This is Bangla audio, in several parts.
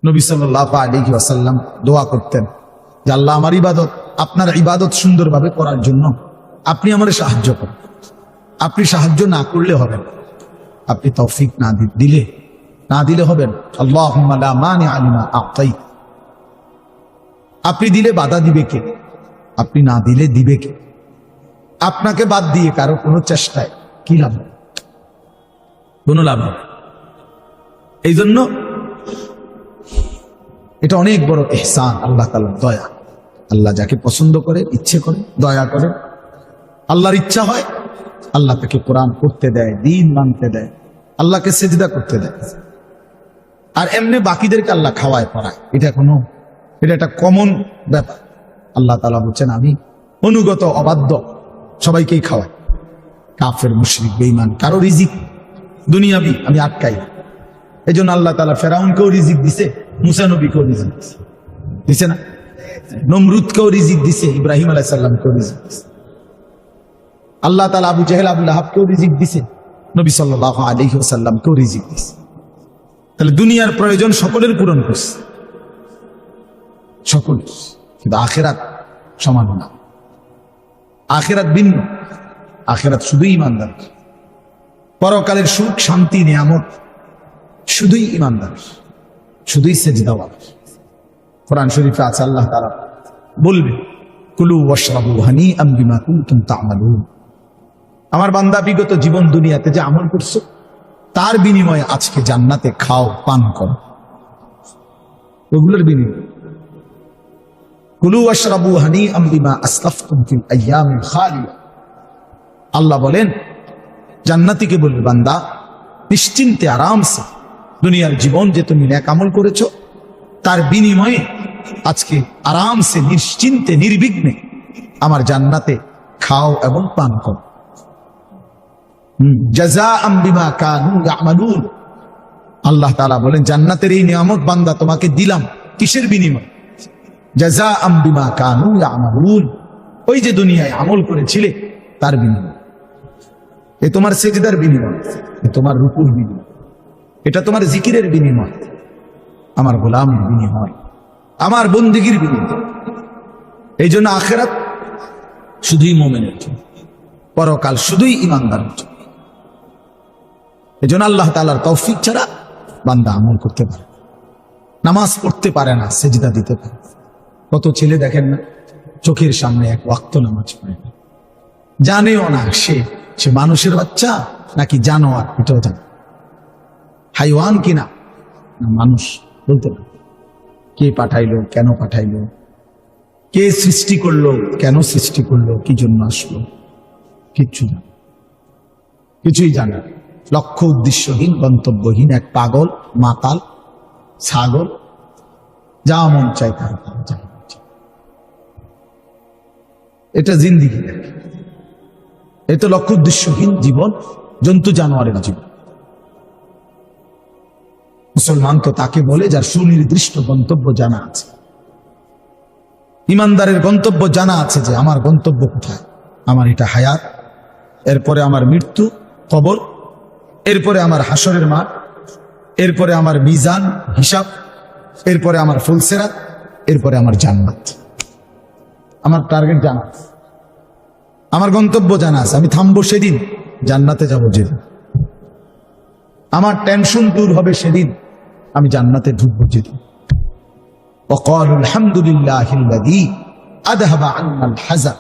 নবী সাল্লাল্লাহু আলাইহি ওয়াসাল্লাম দোয়া করতেন যে আল্লাহ, আমার ইবাদত, আপনার ইবাদত সুন্দরভাবে করার জন্য আপনি আমাকে সাহায্য করেন। আপনি সাহায্য না করলে হবে না, আপনি তৌফিক না দিলে হবে না। আল্লাহুম্মা লা মানিআ লিমা আ'তাইত। আপনি দিলে বাধা দিবে কে? আপনি না দিলে দিবে কে? আপনাকে বাদ দিয়ে কারো কোনো চেষ্টায় কি লাভ? কোনো লাভ হবে। এই জন্য এটা অনেক বড় ইহসান, আল্লাহ তাআলার দয়া। আল্লাহ যাকে পছন্দ করে, ইচ্ছে করে, দয়া করে, আল্লাহর ইচ্ছা হয়, আল্লাহ তাকে কোরআন পড়তে দেয়, দ্বীন মানতে দেয়, আল্লাহকে সিজদা করতে দেয়। আর এমনি বাকিদেরকে আল্লাহ খাওয়ায় পড়ায়। এটা একটা কমন ব্যাপার। আল্লাহ তাআলা বলছেন, আমি অনুগত অবাধ্য সবাইকেই খাওয়াই। কাফের, মুশরিক, বেঈমান, কারো রিজিক দুনিয়াবি আমি আটকাই। এই জন্য আল্লাহ তাআলা ফেরাউনকেও রিজিক দিছে, মুসা নবীকেও রিজিক দিছে না? নমরুদকেও রিজিক দিছে, ইব্রাহিম আলাইহিস সালামকেও রিজিক দিছে। আল্লাহ তাআলা আবু জাহেল, আবু লাহাবকেও রিজিক দিছে, নবী সাল্লাল্লাহু আলাইহি ওয়াসাল্লামকেও রিজিক দিছে। তাহলে দুনিয়ার প্রয়োজন সকলের পূরণ করছে, সকল। কিন্তু আখিরাত সমান না, আখিরাত ভিন্ন। আখিরাত শুধুই ইমানদার। পরকালের সুখ, শান্তি, নিয়ামত শুধুই ইমানদার, শুধুই সেজদাওয়ালা। কোরআন শরীফে আছে, আল্লাহ তাআলা বলবে, কুলু ওয়াশরাবু হানিআম বিমা কুনতুম তা'মালুন। আমার বান্দা, বিগত জীবন দুনিয়াতে যে আমল করছো তার বিনিময়ে আজকে জান্নাতে খাও, পান করো, ওগুলোর বিনিময়ে। কুলু ওয়াশরাবু হানিআম বিমা আসলাফতুম ফিল আইয়ামিল খালিয়া। আল্লাহ বলেন, জান্নাতীকে বলবে, বান্দা নিশ্চিন্তে আরামসে দুনিয়ার জীবন যে তুমি নেক আমল করেছো তার বিনিময়ে আজকে আরামসে, নিশ্চিন্তে, নির্বিঘ্নে আমার জান্নাতে খাও এবং পান করো। জাযাআম বিমা কানু ইয়ামালুন। আল্লাহ তাআলা বলেন, জান্নাতের এই নিয়ামত বান্দা তোমাকে দিলাম কিসের বিনিময়ে? জাযাআম বিমা কানু ইয়ামালুন। ওই যে দুনিয়ায় আমল করেছিলে তার বিনিময়। এ তোমার সেজদার বিনিময়, এ তোমার রুকুর বিনিময়, এটা তোমার জিকিরের বিনিময়, আমার গোলামের বিনিময়, আমার বন্দেগীর বিনিময়। এই জন্য আখিরাত শুধুই মুমিনের জন্য, পরকাল শুধুই ইমানদারের জন্য। এই জন্য আল্লাহ তাআলার তৌফিক ছাড়া বান্দা আমল করতে পারে, নামাজ পড়তে পারে না, সেজদা দিতে পারে। কত ছেলে দেখেন না, চোখের সামনে এক ওয়াক্ত নামাজ পড়ে না, জানেও না সে মানুষের বাচ্চা নাকি জানোয়ার, এটাও জানে, হাইওয়ান কিনা মানুষ বলতে পারে। কে পাঠাইলো, কেন পাঠাইলো, কে সৃষ্টি করলো, কেন সৃষ্টি করলো, কি জন্য আসলো, কিছুই জানে। লক্ষ্য উদ্দেশ্যহীন, গন্তব্যহীন এক পাগল, মাতাল, ছাগল, যা মন চায় তার। এটা জিন্দিগি, এ তো লক্ষ্য উদ্দেশ্যহীন জীবন, জন্তু জানোয়ারের জীবন। মুসলমান তো তাকে বলে যার সুনির্দিষ্ট গন্তব্য জানা আছে। ইমানদারের গন্তব্য জানা আছে যে আমার গন্তব্য কোথায়, আমার এটা হায়াত, এরপরে আমার মৃত্যু, কবর, এরপরে আমার হাসরের মাঠ, এরপরে আমার মিজান, হিসাব, এরপরে আমার ফুলসেরাত, এরপরে আমার জান্নাত। আমার টার্গেট জানা আছে, আমার গন্তব্য জানা আছে। আমি থামবো সেদিন, জান্নাতে যাব যেদিন। আমার টেনশন দূর হবে সেদিন, আমি জান্নাতে ঢুকবো যেদিন। ওয়াকালু আলহামদুলিল্লাহিল্লাযী আযহাবা আন্নাল হাযান।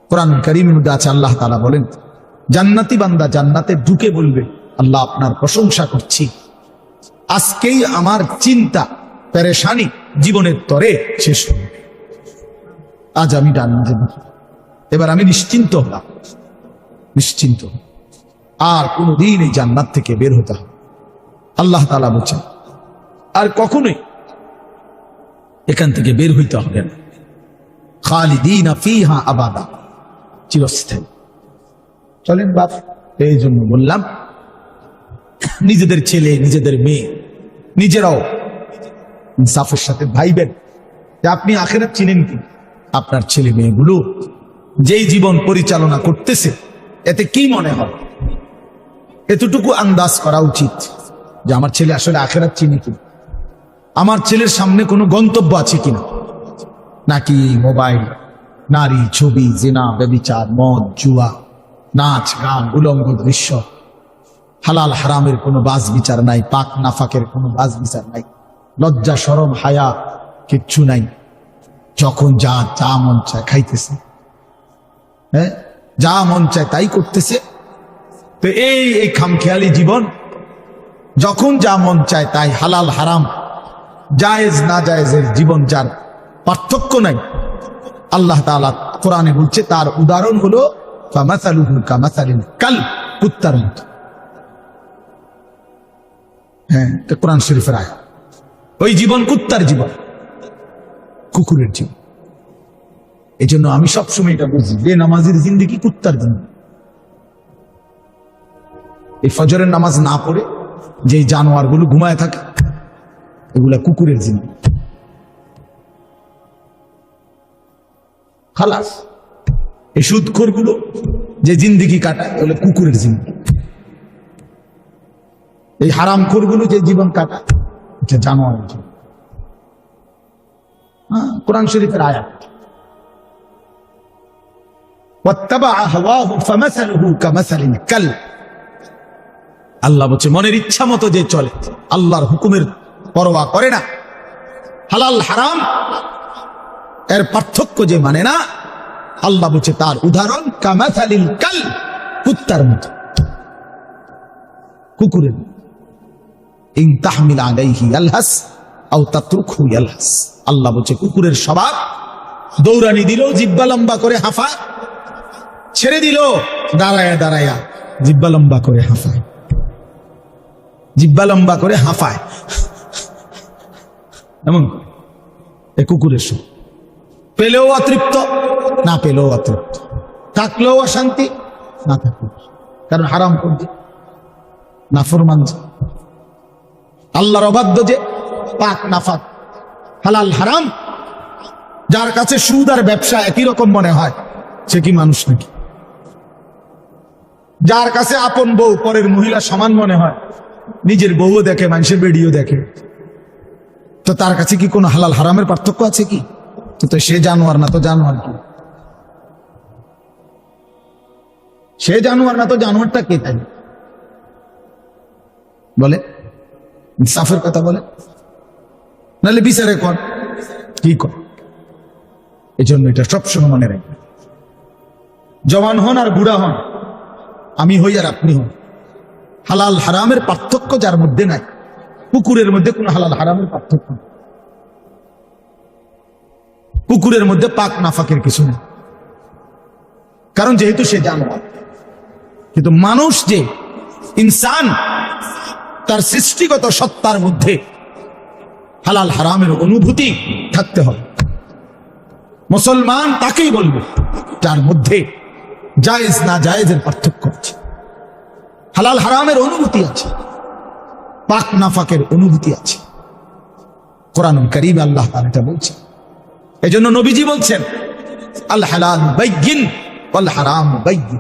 কোরআন কারীমের মধ্যে আছে, আল্লাহ তাআলা বলেন, জান্নাতি বান্দা জান্নাতে ঢুকে বলবে, আল্লাহ আপনার প্রশংসা করছি, আজকেই আমার চিন্তা, পেরেশানি জীবনের তরে শেষ হলো। আজ আমি জান্নাতে ঢুকি, এবার আমি নিশ্চিন্ত হলাম, নিশ্চিন্ত। আর কোনদিন এই জান্নাত থেকে বের হতে হবে। আল্লাহ তাআলা বলছেন, আর কখনোই এখান থেকে বের হইতে হবে না। খালিদিনা ফিহা আবাদা, চিরস্থায়ী। চলেন বাপ, এই জন্য বললাম, নিজেদের ছেলে, নিজেদের মেয়ে, নিজেরাও ইনসাফের সাথে ভাইবেন যে আপনি আখিরাত চিনেন কি, আপনার ছেলে মেয়েগুলো যেই জীবন পরিচালনা করতেছে এতে কি মনে হয়, এতটুকু আন্দাজ করা উচিত যে আমার ছেলে আসলে আখেরাত চিনি কিনা, আমার ছেলের সামনে কোনো গন্তব্য আছে কিনা, নাকি মোবাইল, নারী, ছবি, জিনা, ব্যভিচার, মদ, জুয়া, নাচ, গান, উলঙ্গ দৃশ্য, হালাল হারামের কোনো বাজ বিচার নাই, পাক নাফাকের কোনো বাজ বিচার নাই, লজ্জা শরম হায়া কিচ্ছু নাই, যখন যা যা মন চায় খাইতেছে, হ্যাঁ, যা মন চায় তাই করতেছে। তো এই খামখেয়ালি জীবন, যখন যা মন চায় তাই, হালাল হারাম, জায়েজ না জায়েজের জীবন, যার পার্থক্য নাই, আল্লাহ তাআলা কোরআনে বলছে তার উদাহরণ হলো ফামাসালুহু কামাসালিল কাল, কুত্তার মতো। হ্যাঁ, এটা কোরআন শরীফের আয়াত। ওই জীবন কুত্তার জীবন, কুকুরের জীবন। এই জন্য আমি সবসময় এটা বুঝি, বেনামাজির জিন্দেগি কুত্তার জিন্দেগি। এই ফজরের নামাজ না পড়ে যে জানোয়ার গুলো ঘুমায় থাকে, এগুলা কুকুরের জিন্দেগি। খালাস। এই সুদখোর গুলো যে জিন্দেগি কাটায়, এগুলো কুকুরের জিন্দেগি। এই হারামখোর গুলো যে জীবন কাটায়, এটা জানোয়ারের জীবন। কোরআন শরীফের আয়াত। আল্লাহ বলছে মনের ইচ্ছা মতো যে চলে, আল্লাহর হুকুমের পরোয়া করে না, হালাল হারাম এর পার্থক্য যে মানে না, আল্লাহ বলছে তার উদাহরণ কামাসালিল কাল, কুত্তার মতো, কুকুরের। ইন তাহমিল আলাইহি ইয়ালহাস আও তাতরুকহু ইয়ালহাস। আল্লাহ বলছে কুকুরের স্বভাব, দৌড়ানি দিল জিহ্বা লম্বা করে হাঁফায়, ছেড়ে দিল দাঁড়ায়া দাঁড়ায়া জিহ্বা লম্বা করে হাঁফায়, জিহ্বা লম্বা করে হাঁফায়, এমন এ কুকুরের স্বভাব। পেলেও অতৃপ্ত, না পেলেও অতৃপ্ত, থাকলেও অশান্তি, না থাকলেও, কারণ হারাম করছে, নাফরমান যে, আল্লাহর অবাধ্য যে, পাক নাফাক, হালাল হারাম, যার কাছে সুদ আর ব্যবসা একই রকম মনে হয়, সে কি মানুষ নাকি? যার কাছে আপন বউ পরের মহিলা সমান মনে হয়, নিজের বউও দেখে, মানুষের বেডিও দেখে, তো তার কাছে কি কোনো হালাল হারামের পার্থক্য আছে কি? তো সে জানোয়ার না তো জানোয়ার কি? সে জানোয়ার না তো জানোয়ারটা কে? তাই বলে, ইনসাফের কথা বলে, নাহলে বিচারে কর, কি কর? এই জন্য এটা সবসময় মনে রাখবেন, জওয়ান হন আর বুড়া হন, আমি হই আর আপনি হন, হালাল হারামের পার্থক্য যার মধ্যে নাই, কুকুরের মধ্যে কোনো হালাল হারামের পার্থক্য নেই, কুকুরের মধ্যে পাক নাফাকের কিছু নেই, কারণ যেহেতু সে জানোয়ার। কিন্তু মানুষ যে ইনসান, তার সৃষ্টিগত সত্তার মধ্যে হালাল হারামের অনুভূতি থাকতে হবে। মুসলমান তাকেই বলবে যার মধ্যে জায়েজ না জায়েজের পার্থক্য আছে, হালাল হারামের অনুভূতি আছে, পাক নাফাকের অনুভূতি আছে। কোরআনুল কারীমে আল্লাহ তাআলা এটা বলছেন। এজন্য নবীজি বলছেন আল হালাল বাইয়িন ওয়াল হারাম বাইয়িন,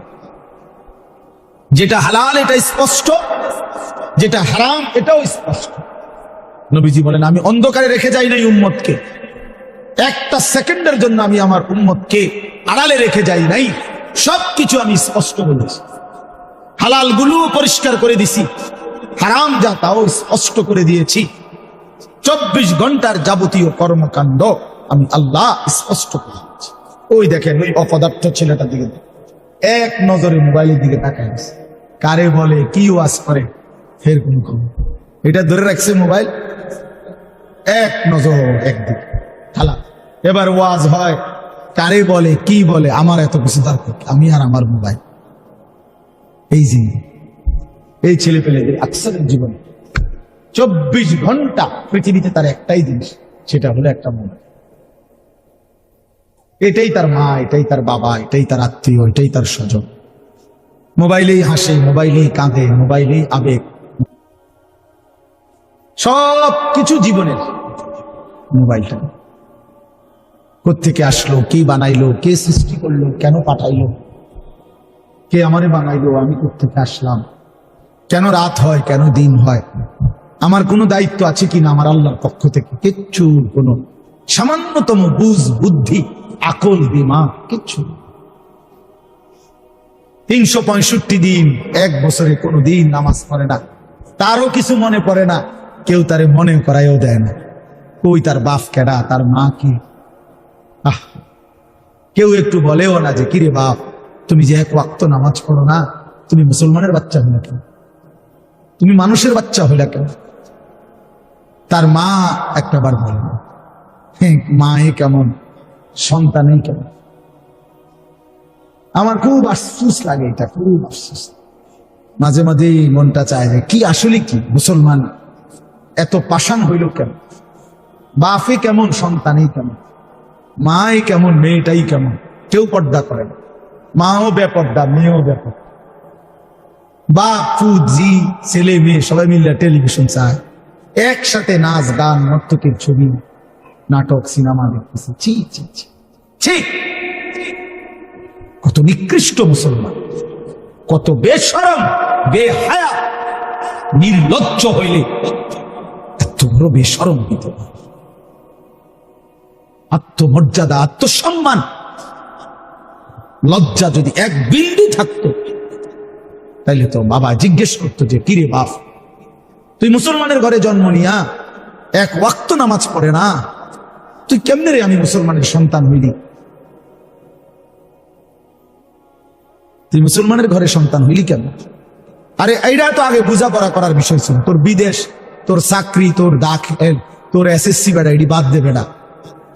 যেটা হালাল এটা স্পষ্ট, যেটা হারাম এটাও স্পষ্ট। নবীজি বলেন আমি অন্ধকারে রেখে যাই নাই উম্মতকে, একটা সেকেন্ডের জন্য আমি আমার উম্মতকে আড়ালে রেখে যাই নাই, সবকিছু আমি স্পষ্ট বলেছি। হালাল গুলো পরিষ্কার করে দিছি, হারাম যা তাও স্পষ্ট করে দিয়েছি। 24 ঘন্টার যাবতীয় কর্মকাণ্ড আমি আল্লাহ স্পষ্ট করে দিয়েছি। ওই দেখেন ওই অপদার্থ ছেলেটার দিকে এক নজরে মোবাইলের দিকে তাকায় আছে, কারে বলে কি ওয়াজ করে ফের কোন খবর, এটা ধরে রাখছে মোবাইল, এক নজর একদিকে খালা। এবার ওয়াজ হয়, কারে বলে কি বলে, আমার এত কিছু দরকার, আমি আর আমার মোবাইল। এই জিনিস এই ছেলে পেলেদের আকসারের জীবনে 24 ঘন্টা পৃথিবীতে তার একটাই জিনিস, সেটা হলো একটা মোবাইল। এটাই তার মা, এটাই তার বাবা, এটাই তার আত্মীয়, এটাই তার স্বজন। মোবাইলেই হাসে, মোবাইলেই কাঁদে, মোবাইলেই আবেগ, সব কিছু জীবনের মোবাইলটা। কোত্থেকে আসলো, কে বানাইলো, কে সৃষ্টি করলো, কেন পাঠাইলো, কে আমারে বানাইলো, আমি কোত্থেকে আসলাম, কেন রাত হয়, কেন দিন হয়, আমার কোনো দায়িত্ব আছে কিনা আমার আল্লাহর পক্ষ থেকে? কিচ্ছু, কোনো সামান্যতম বুঝ, বুদ্ধি, আকল, দিমাগ কিচ্ছু। 365 দিন, এক বছরে কোনো দিন নামাজ পড়ে না, তারও কিছু মনে পড়ে না, কেউ তারে মনে করাইও দেয় না। কই তার বাপ কেডা, তার মা কি? কেউ একটু বলেও না যে কিরে বাপ, তুমি যে এক ওয়াক্ত নামাজ পড়ো না, তুমি মুসলমানের বাচ্চা হইলা কেন? তুমি মানুষের বাচ্চা হইলা কেন? তার মা একটা বার বলে না, মা কেমন, সন্তানই কেমন। আমার খুব আফসোস লাগে, এটা খুব আফসোস। মাঝে মাঝে মনটা চায় যে কি আসলে কি মুসলমান এত পাষাণ হইল কেন? বাপে কেমন, সন্তানই কেমন, মাই কেমন, মেয়েটাই কেমন। কেউ পর্দা করে না, মাও বেপর্দা, মেয়েও বেপর্দা। বাপ, ফুজি, ছেলে মেয়ে সবাই মিলে টেলিভিশন চায়, একসাথে নাচ গান, নর্তকের ছবি, নাটক, সিনেমা দেখতেছে। ছি ছি ছি ছি, কত নিকৃষ্ট মুসলমান, কত বেশরম, বেহায়া, নির্লজ্জ হইলে এত বড় বেশরম হইতে পারে? আত্মমর্যাদা, আত্মসম্মান, লজ্জা যদি এক বিন্দু থাকতো, তাইলে তো বাবা জিজ্ঞেস করতো যে কিরে বাপ, তুই মুসলমানের ঘরে জন্ম নিয়া এক ওয়াক্ত নামাজ পড়ে না, তুই কেমনে রে আমি মুসলমানের সন্তান হইলি? তুই মুসলমানের ঘরে সন্তান হইলি কেন? আরে এইটা তো আগে বোঝাপড়া করার বিষয় ছিল। তোর বিদেশ, তোর চাকরি, তোর দাখিল, তোর এসএসসি বেটা এটি বাদ দেবে না,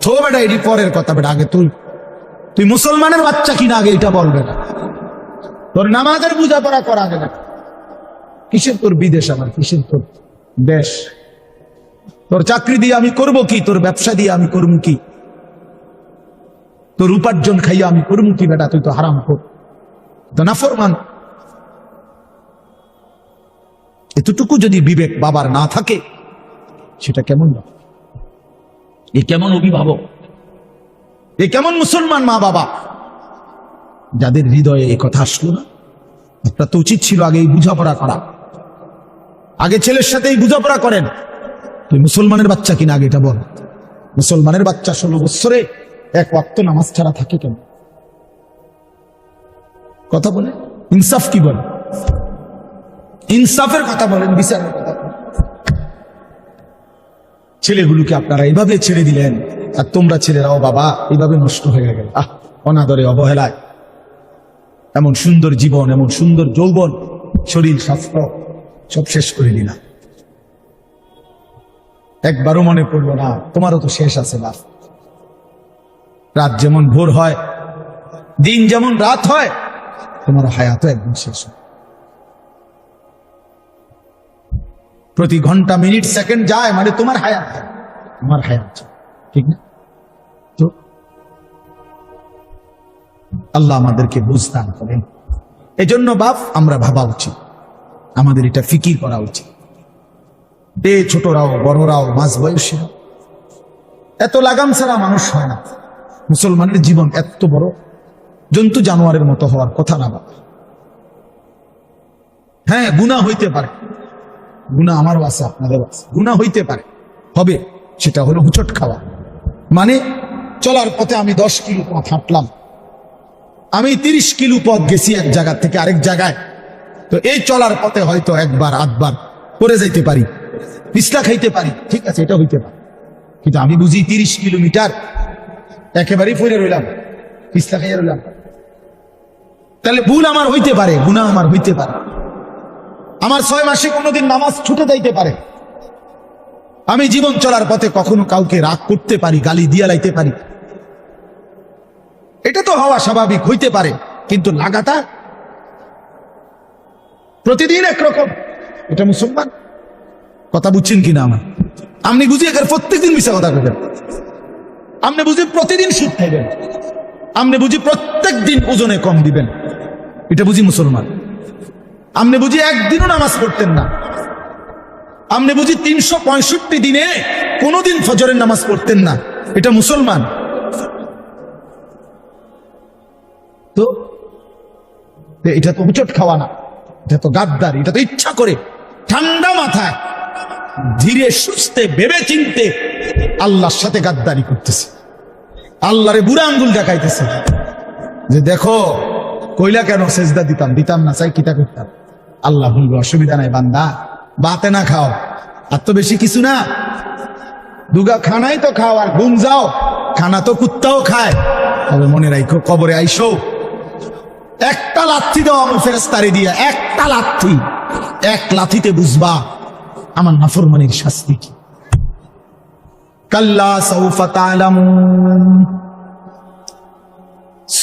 থো বেটা এটি পরের কথা বেটা। আগে তুই মুসলমানের বাচ্চা কিনা আগে এটা বলবে না। তোর নামাজের বোঝাপড়া করা আগে না। কিসের তোর বিদেশ, আমার কিসের তোর দেশ? তোর চাকরি দিয়ে আমি করব কি? তোর ব্যবসা দিয়ে আমি করবো কি? তোর উপার্জন খাইয়া আমি করবো কি বেটা? তুই তো হারাম কর, তো নাফরমান। এতটুকু যদি বিবেক বাবার না থাকে, সেটা কেমন বাবা? এ কেমন অভিভাবক? এ কেমন মুসলমান মা বাবা যাদের হৃদয়ে এই কথা আসলো না? আপনার তো উচিত ছিল আগে এই বুঝাপড়া করা। আগে ছেলের সাথে এই বুঝাপড়া করেন, তুই মুসলমানের বাচ্চা কিনা আগে এটা বল। মুসলমানের বাচ্চা 16 বছরে এক ওয়াক্ত নামাজ ছাড়া থাকে কেন? কথা বলে ইনসাফ কি বলে? ইনসাফের কথা বলেন, বিচারের কথা বলেন। ছেলেগুলোকে আপনারা এইভাবে ছেড়ে দিলেন, আর তোমরা ছেলেরাও বাবা এইভাবে নষ্ট হয়ে গেল। অনাদরে, অবহেলায় এমন সুন্দর জীবন, এমন সুন্দর যৌবন, শরীর, স্বাস্থ্য সব শেষ করে দিলাম। একবারও মনে পড়লো না তোমারও তো শেষ আছে বাপ। রাত যেমন ভোর হয়, দিন যেমন রাত হয়, তোমার হায়াতও একদম শেষ হয়। প্রতি ঘন্টা, মিনিট, সেকেন্ড যায় মানে তোমার হায়াত, আমার হায়াত, ঠিক না? তো আল্লাহ আমাদেরকে বুঝদান করেন। এজন্য বাপ আমরা ভাবা উচিত, আমাদের এটা ফিকির করা উচিত। ছোটরাও, বড়রাও, মাঝ বয়সীরাও, এত লাগাম ছাড়া মানুষ হয় না। মুসলমানের জীবন এত বড়, জন্তু জানোয়ারের মতো হওয়ার কথা না বাবা। হ্যাঁ, গুনাহ হইতে পারে, গুনাহ আমারও আছে, আপনাদেরও আছে, গুনাহ হইতে পারে, হবে। সেটা হলো হুচট খাওয়া। মানে চলার পথে আমি 10 কিলো পথ হাঁটলাম, আমি 30 কিলো পথ গেছি এক জায়গা থেকে আরেক জায়গায়। তো এই চলার পথে হয়তো একবার আধবার পড়ে যাইতে পারি, পিছলা খাইতে পারি, ঠিক আছে, এটা হইতে পারে। কিন্তু আমি বুঝি 30 কিলোমিটার একেবারেই পড়ে রইলাম, পিছলা খাইয়া রইলাম। তাহলে ভুল আমার হইতে পারে, গুনাহ আমার হইতে পারে। আমার 6 মাসে কোনোদিন নামাজ ছুটে যাইতে পারে। আমি জীবন চলার পথে কখনো কাউকে রাগ করতে পারি, গালি দিয়া লাইতে পারি। এটা তো হওয়া স্বাভাবিক, হইতে পারে। কিন্তু লাগাতার প্রতিদিন একরকম, এটা মুসলমান? কথা বুঝছেন কিনা আমার? আপনি বুঝি এখানে প্রত্যেকদিন মিশা কথা বলবেন, আপনি বুঝি প্রতিদিন সুদ খাইবেন, আপনি বুঝি প্রত্যেক দিন ওজনে কম দিবেন, এটা বুঝি মুসলমান? আপনি বুঝি একদিনও নামাজ পড়তেন না, আপনি বুঝি 365 দিনে কোনোদিন ফজরের নামাজ পড়তেন না, এটা মুসলমান? তো এটা তো উচট খাওয়া না, এটা তো গাদ্দার, এটা তো ইচ্ছা করে ঠান্ডা মাথায় ধীরে সুস্থে ভেবে চিনতে আল্লাহর সাথে গাদ্দারি করতেছে, আল্লাহরে বুড়া আঙ্গুল দেখাইতেছে যে দেখো কইলা কেন সেজদা দিতাম না, চাই কিতা করতাম। আল্লাহ বলবে অসুবিধা নাই বান্দা, বাতে না খাও, আর তো বেশি কিছু না, দুগা খানাই তো খাও আর ঘুম যাও, খানা তো কুত্তাও খায়। তবে মনে রাখো কবরে আইসো, একটা লাথি দাও আমার ফেরেশতারে দিয়া, একটা লাথি, এক লাথিতে বুঝবা আমার নাফরমানির শাস্তি কি। কাল্লা সাউফা তা'লামুন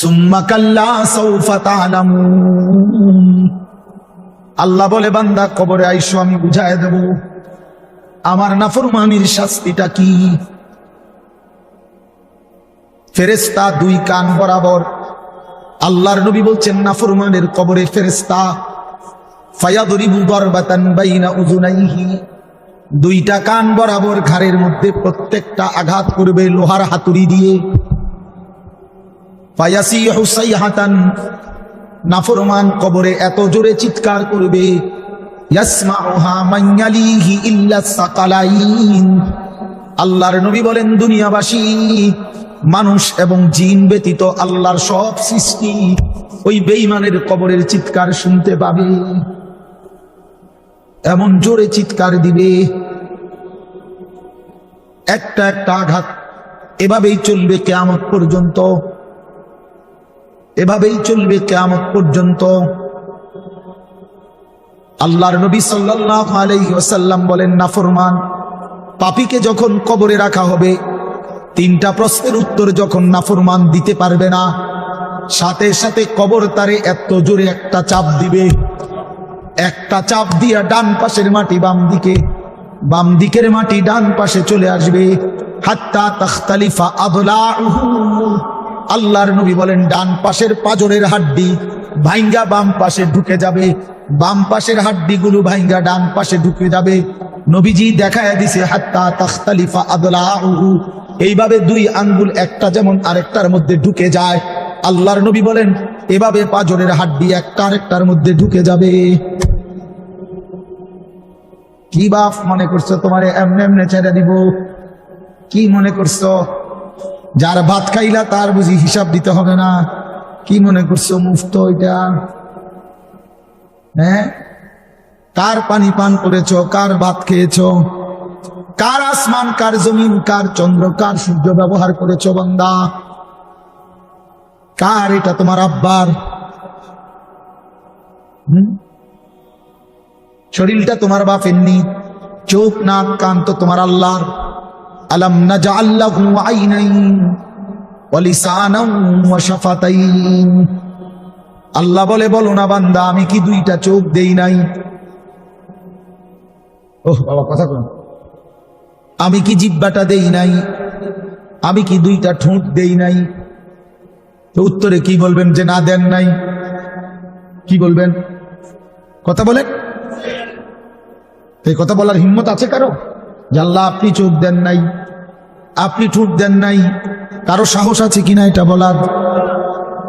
সুম্মা কাল্লা সাউফা তা'লামুন। আল্লাহ বলে বান্দা কবরে আইসো, আমি বুঝায় দেব আমার নাফরমানির শাস্তিটা কি। ফেরেশতা দুই কান বরাবর, আল্লাহর নবী বলছেন নাফরমানের কবরে ফেরেশতা ফায়াদরিবু দারবাতান বাইনা উযুনাইহি, দুইটা কান বরাবর ঘাড়ের মধ্যে প্রত্যেকটা আঘাত করবে লোহার হাতুড়ি দিয়ে। ফায়াসিহু সাইহাতান, নাফরমান কবরে এত জোরে চিৎকার করবে, ইয়াসমাউহা মান ইয়ালিহি ইল্লা সাকালাইন। আল্লাহর নবী বলেন দুনিয়াবাসী মানুষ এবং জিন ব্যতীত আল্লাহর সব সৃষ্টি ওই বেঈমানের কবরের চিৎকার শুনতে পাবে, এমন জোরে চিৎকার দিবে। একটা একটা আঘাত এভাবেই চলবে কিয়ামত পর্যন্ত, এভাবেই চলবে কিয়ামত পর্যন্ত। আল্লাহর নবী সাল্লাল্লাহু আলাইহি ওয়াসাল্লাম বলেন নাফরমান পাপীকে যখন কবরে রাখা হবে, তিনটা প্রশ্নের উত্তর যখন নাফরমান দিতে পারবে না, সাথে সাথে কবর তারে এত জোরে একটা চাপ দিবে, একটা চাপ দিয়া ডান পাশের মাটি বাম দিকে, বাম দিকের মাটি ডান পাশে চলে আসবে। হাত্তা তাখতালিফা আদলাউহু, আল্লাহর নবী বলেন ডান পাশের পাজরের হাড্ডি ভাইঙ্গা বাম পাশে ঢুকে যাবে, বাম পাশের হাড্ডিগুলো ভাইঙ্গা ডান পাশে ঢুকে যাবে। নবীজি দেখায় দিছে হাত্তা তাখতালিফা আদলাউহু, এইভাবে দুই আঙ্গুল একটা যেমন আরেকটার মধ্যে ঢুকে যায়, আল্লাহর নবী বলেন এভাবে পাজরের হাড্ডি একটা আরেকটার মধ্যে ঢুকে যাবে। কি বাপ মনে করছো তোমারে এমনে এমনে ছেড়ে দিব? কি মনে করছো যার ভাত খাইলা তার বুঝি হিসাব দিতে হবে না? কি মনে করছো মুফত এটা? হ্যাঁ, কার পানি পান করেছো, কার ভাত খেয়েছো, কার আসমান, কার জমিন, কার চন্দ্র, কার সূর্য ব্যবহার করেছো বান্দা? কার এটা? তোমার আব্বার। শরীরটা তোমার বাপের নি, চোখ নাক কান তো তোমার আল্লাহর। আলাম নাজআল লাহু আইনাইন ওয়া লিসানান ওয়া শাফাতাইন। আল্লাহ বলে বলো না বান্দা আমি কি দুইটা চোখ দেই নাই? ওহ বাবা কথা বল, আমি কি জিহ্বাটা দেই নাই? আমি কি দুইটা ঠোঁট দেই নাই? তো উত্তরে কি বলবেন যে না দেন নাই? কি বলবেন? কথা বলেন। এই কথা বলার হিম্মত আছে কারো? যে আল্লাহ আপনি চোখ দেন নাই, আপনি ঠোঁট দেন নাই? কারো সাহস আছে কিনা এটা বলার?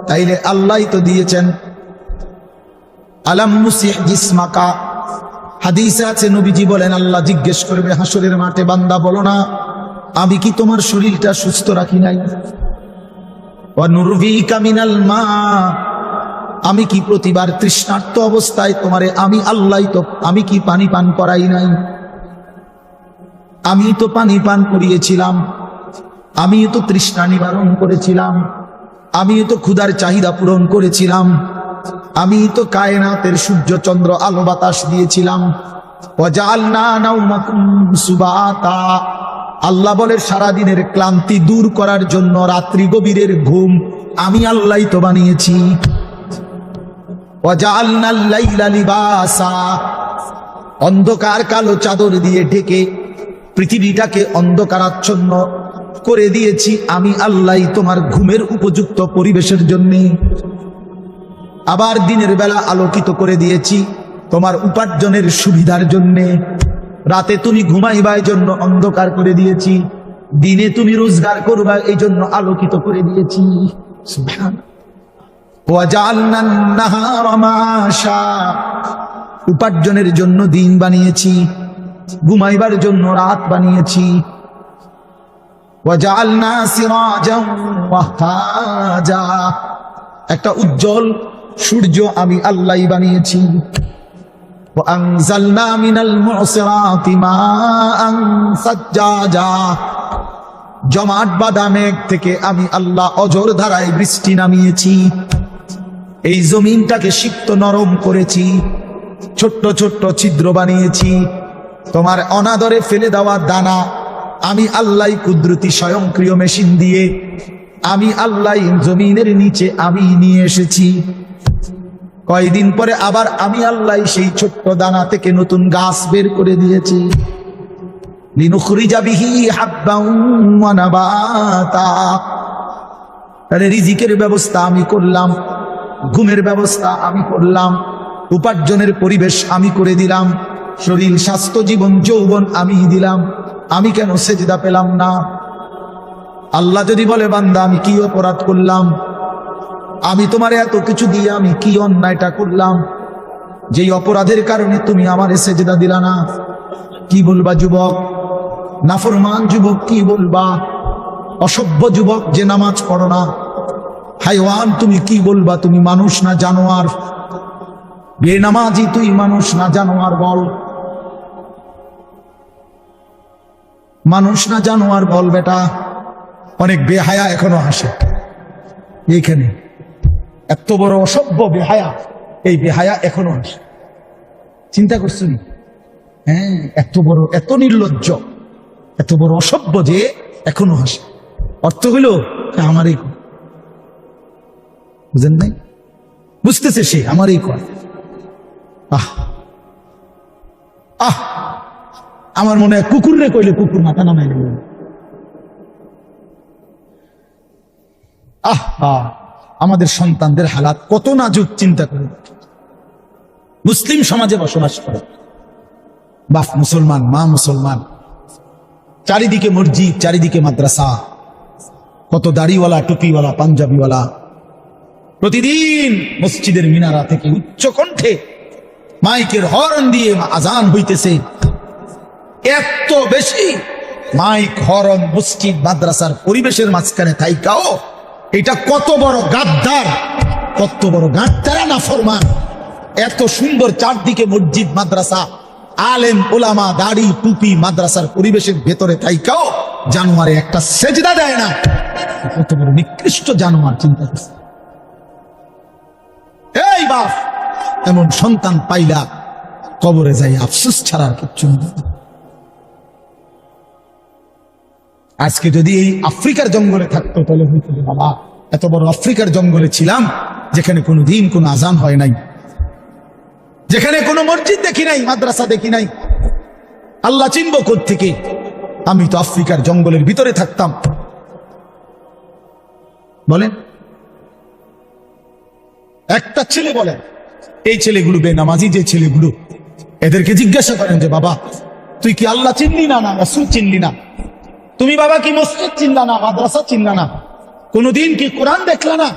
তাইলে আল্লাহই তো দিয়েছেন। আলাম নুসিহ জিসমাকা, হাদিসে আছে নবীজি বলেন আল্লাহ জিজ্ঞেস করবে হাসরের মাঠে, বান্দা বলো না আমি কি তোমার শরীরটা সুস্থ রাখি নাই? ওয়া নুরভিকা মিনাল মা, আমি কি প্রতিবার তৃষ্ণার্ত অবস্থায় তোমারে আমি আল্লাহ তো আমি কি পানি পান করাই নাই? আমি তো পানি পান করিয়েছিলাম, আমি তো তৃষ্ণা নিবারণ করেছিলাম, আমি তো ক্ষুধার চাহিদা পূরণ করেছিলাম, আমি তো কায়নাতের সূর্য চন্দ্র আলো বাতাস দিয়েছিলাম। ওয়াজআলনা নাওমাকুম সুবাতা, আল্লাহ বলে সারাদিনের ক্লান্তি দূর করার জন্য রাত্রি গভীরের ঘুম আমি আল্লাহ তো বানিয়েছি। ওয়াজআলনাল লাইলা লিবাসা, অন্ধকার কালো চাদর দিয়ে ঢেকে পৃথিবীটাকে অন্ধকারাচ্ছন্ন করে দিয়েছি আমি আল্লাহ তোমার ঘুমের উপযুক্ত পরিবেশের জন্য। আবার দিনের বেলা আলোকিত করে দিয়েছি তোমার উপার্জনের সুবিধার জন্য। রাতে তুমি ঘুমাইবা এই জন্য অন্ধকার করে দিয়েছি, দিনে তুমি রোজগার করবা এই জন্য আলোকিত করে দিয়েছি। সুবহানাল্লাহ। ওয়াজআলনান নাহারা মাশা, উপার্জনের জন্য দিন বানিয়েছি, ঘুমাইবার জন্য রাত বানিয়েছি। ওয়াজআলনা সিরাজাও ওয়াহাজা, একটা উজ্জ্বল সূর্য আমি আল্লাহই বানিয়েছি। وأنزلنا من المعصرات ماء ثجاجا, জমাট বাঁধা মেঘ থেকে আমি আল্লাহ অঝোর ধারায় বৃষ্টি নামিয়েছি। এই জমিনটাকে সিক্ত নরম করেছি, ছোট্ট ছোট্ট ছিদ্র বানিয়েছি। তোমার অনাদরে ফেলে দেওয়া দানা আমি আল্লাহ কুদরতি স্বয়ংক্রিয় মেশিন দিয়ে আমি আল্লাহ জমিনের নিচে আমি নিয়ে এসেছি। কয়দিন পরে আবার আমি আল্লাহ সেই ছোট্ট দানা থেকে নতুন গাছ বের করে দিয়েছি। লিনুখরিজা বিহি হাব্বান ওয়া নাবাতা, তাহলে রিজিকের ব্যবস্থা আমি করলাম, ঘুমের ব্যবস্থা আমি করলাম, উপার্জনের পরিবেশ আমি করে দিলাম, শরীর স্বাস্থ্য জীবন যৌবন আমি দিলাম। আমি কেন সেজদা পেলাম না? আল্লাহ যদি বলে বান্দা আমি কি অপরাধ করলাম, আমি তোমার এত কিছু দিয়ে আমি কি অন্যায়টা করলাম যেই অপরাধের কারণে তুমি আমার সেজদা দিলা না? কি বলবা যুবক? নাফরমান যুবক কি বলবা? অসভ্য যুবক যে নামাজ পড়ো না, হাইওয়ান তুমি কি বলবা? তুমি মানুষ না জানোয়ার? বেনামাজি তুই মানুষ না জানোয়ার? বল, মানুষ না জানোয়ার বল বেটা। অনেক বেহায়া এখনো হাসে এইখানে, এত বড় অসভ্য বেহায়া, এই বেহায়া এখনো হাসে। চিন্তা করছেন? হ্যাঁ, এত বড়, এত নির্লজ্জ, এত বড় অসভ্য যে এখনো হাসে। অর্থ হইল আমারই, বুঝেন নাই? বুঝতেছে সে আমারই কর। আহ আহ আমার মনে হয় কুকুর রে কইলে কুকুর মাথা নামাই নেব। আমাদের সন্তানদের হালাত কত নাজুক, চিন্তা করে। মুসলিম সমাজে বসবাস করে, বাপ মুসলমান, মা মুসলমান, চারিদিকে মসজিদ, চারিদিকে মাদ্রাসা, কত দাড়িওয়ালা, টুপিওয়ালা, পাঞ্জাবিওয়ালা। প্রতিদিন মসজিদের মিনারা থেকে উচ্চ কণ্ঠে মাইকের হর্ন দিয়ে আজান হইতেছে। এত বেশি মাইক, হর্ন, মসজিদ, মাদ্রাসার পরিবেশের মাঝখানে থাইকাও এটা কত বড় গাদ্দার, কত বড় গাদ্দারা নাফরমান। এত সুন্দর চারদিকে মসজিদ, মাদ্রাসা, আলেম, ওলামা, দাড়ি, টুপি, মাদ্রাসার পরিবেশের ভেতরে থাইকাও জানোয়ারে একটা সেজদা দেয় না। কত বড় নিকৃষ্ট জানোয়ার, চিন্তা করছে। এই বাপ, এমন সন্তান পাইলা কবরে যাই আফসোস ছাড়ার কিচ্ছু নেই। আজকে যদি এই আফ্রিকার জঙ্গলে থাকতো তাহলে হইতো বাবা, এত বড় আফ্রিকার জঙ্গলে ছিলাম যেখানে কোনো দিন কোনো আজান হয় নাই, যেখানে কোনো মসজিদ দেখি নাই, মাদ্রাসা দেখি নাই। আল্লাহ চিনব কোত্থেকে? আমি তো আফ্রিকার জঙ্গলের ভিতরে থাকতাম। বলেন, একটা ছেলে বলে, এই ছেলেগুলো বেনামাজি যে ছেলেগুলো, এদেরকে জিজ্ঞাসা করেন যে বাবা তুই কি আল্লাহ চিনলি না, না রাসূল চিনলি না? তুমি বাবা কি মসজিদ চিনলা না, মাদ্রাসা চিনলা না? কোনদিন কি কোরআন দেখলা না?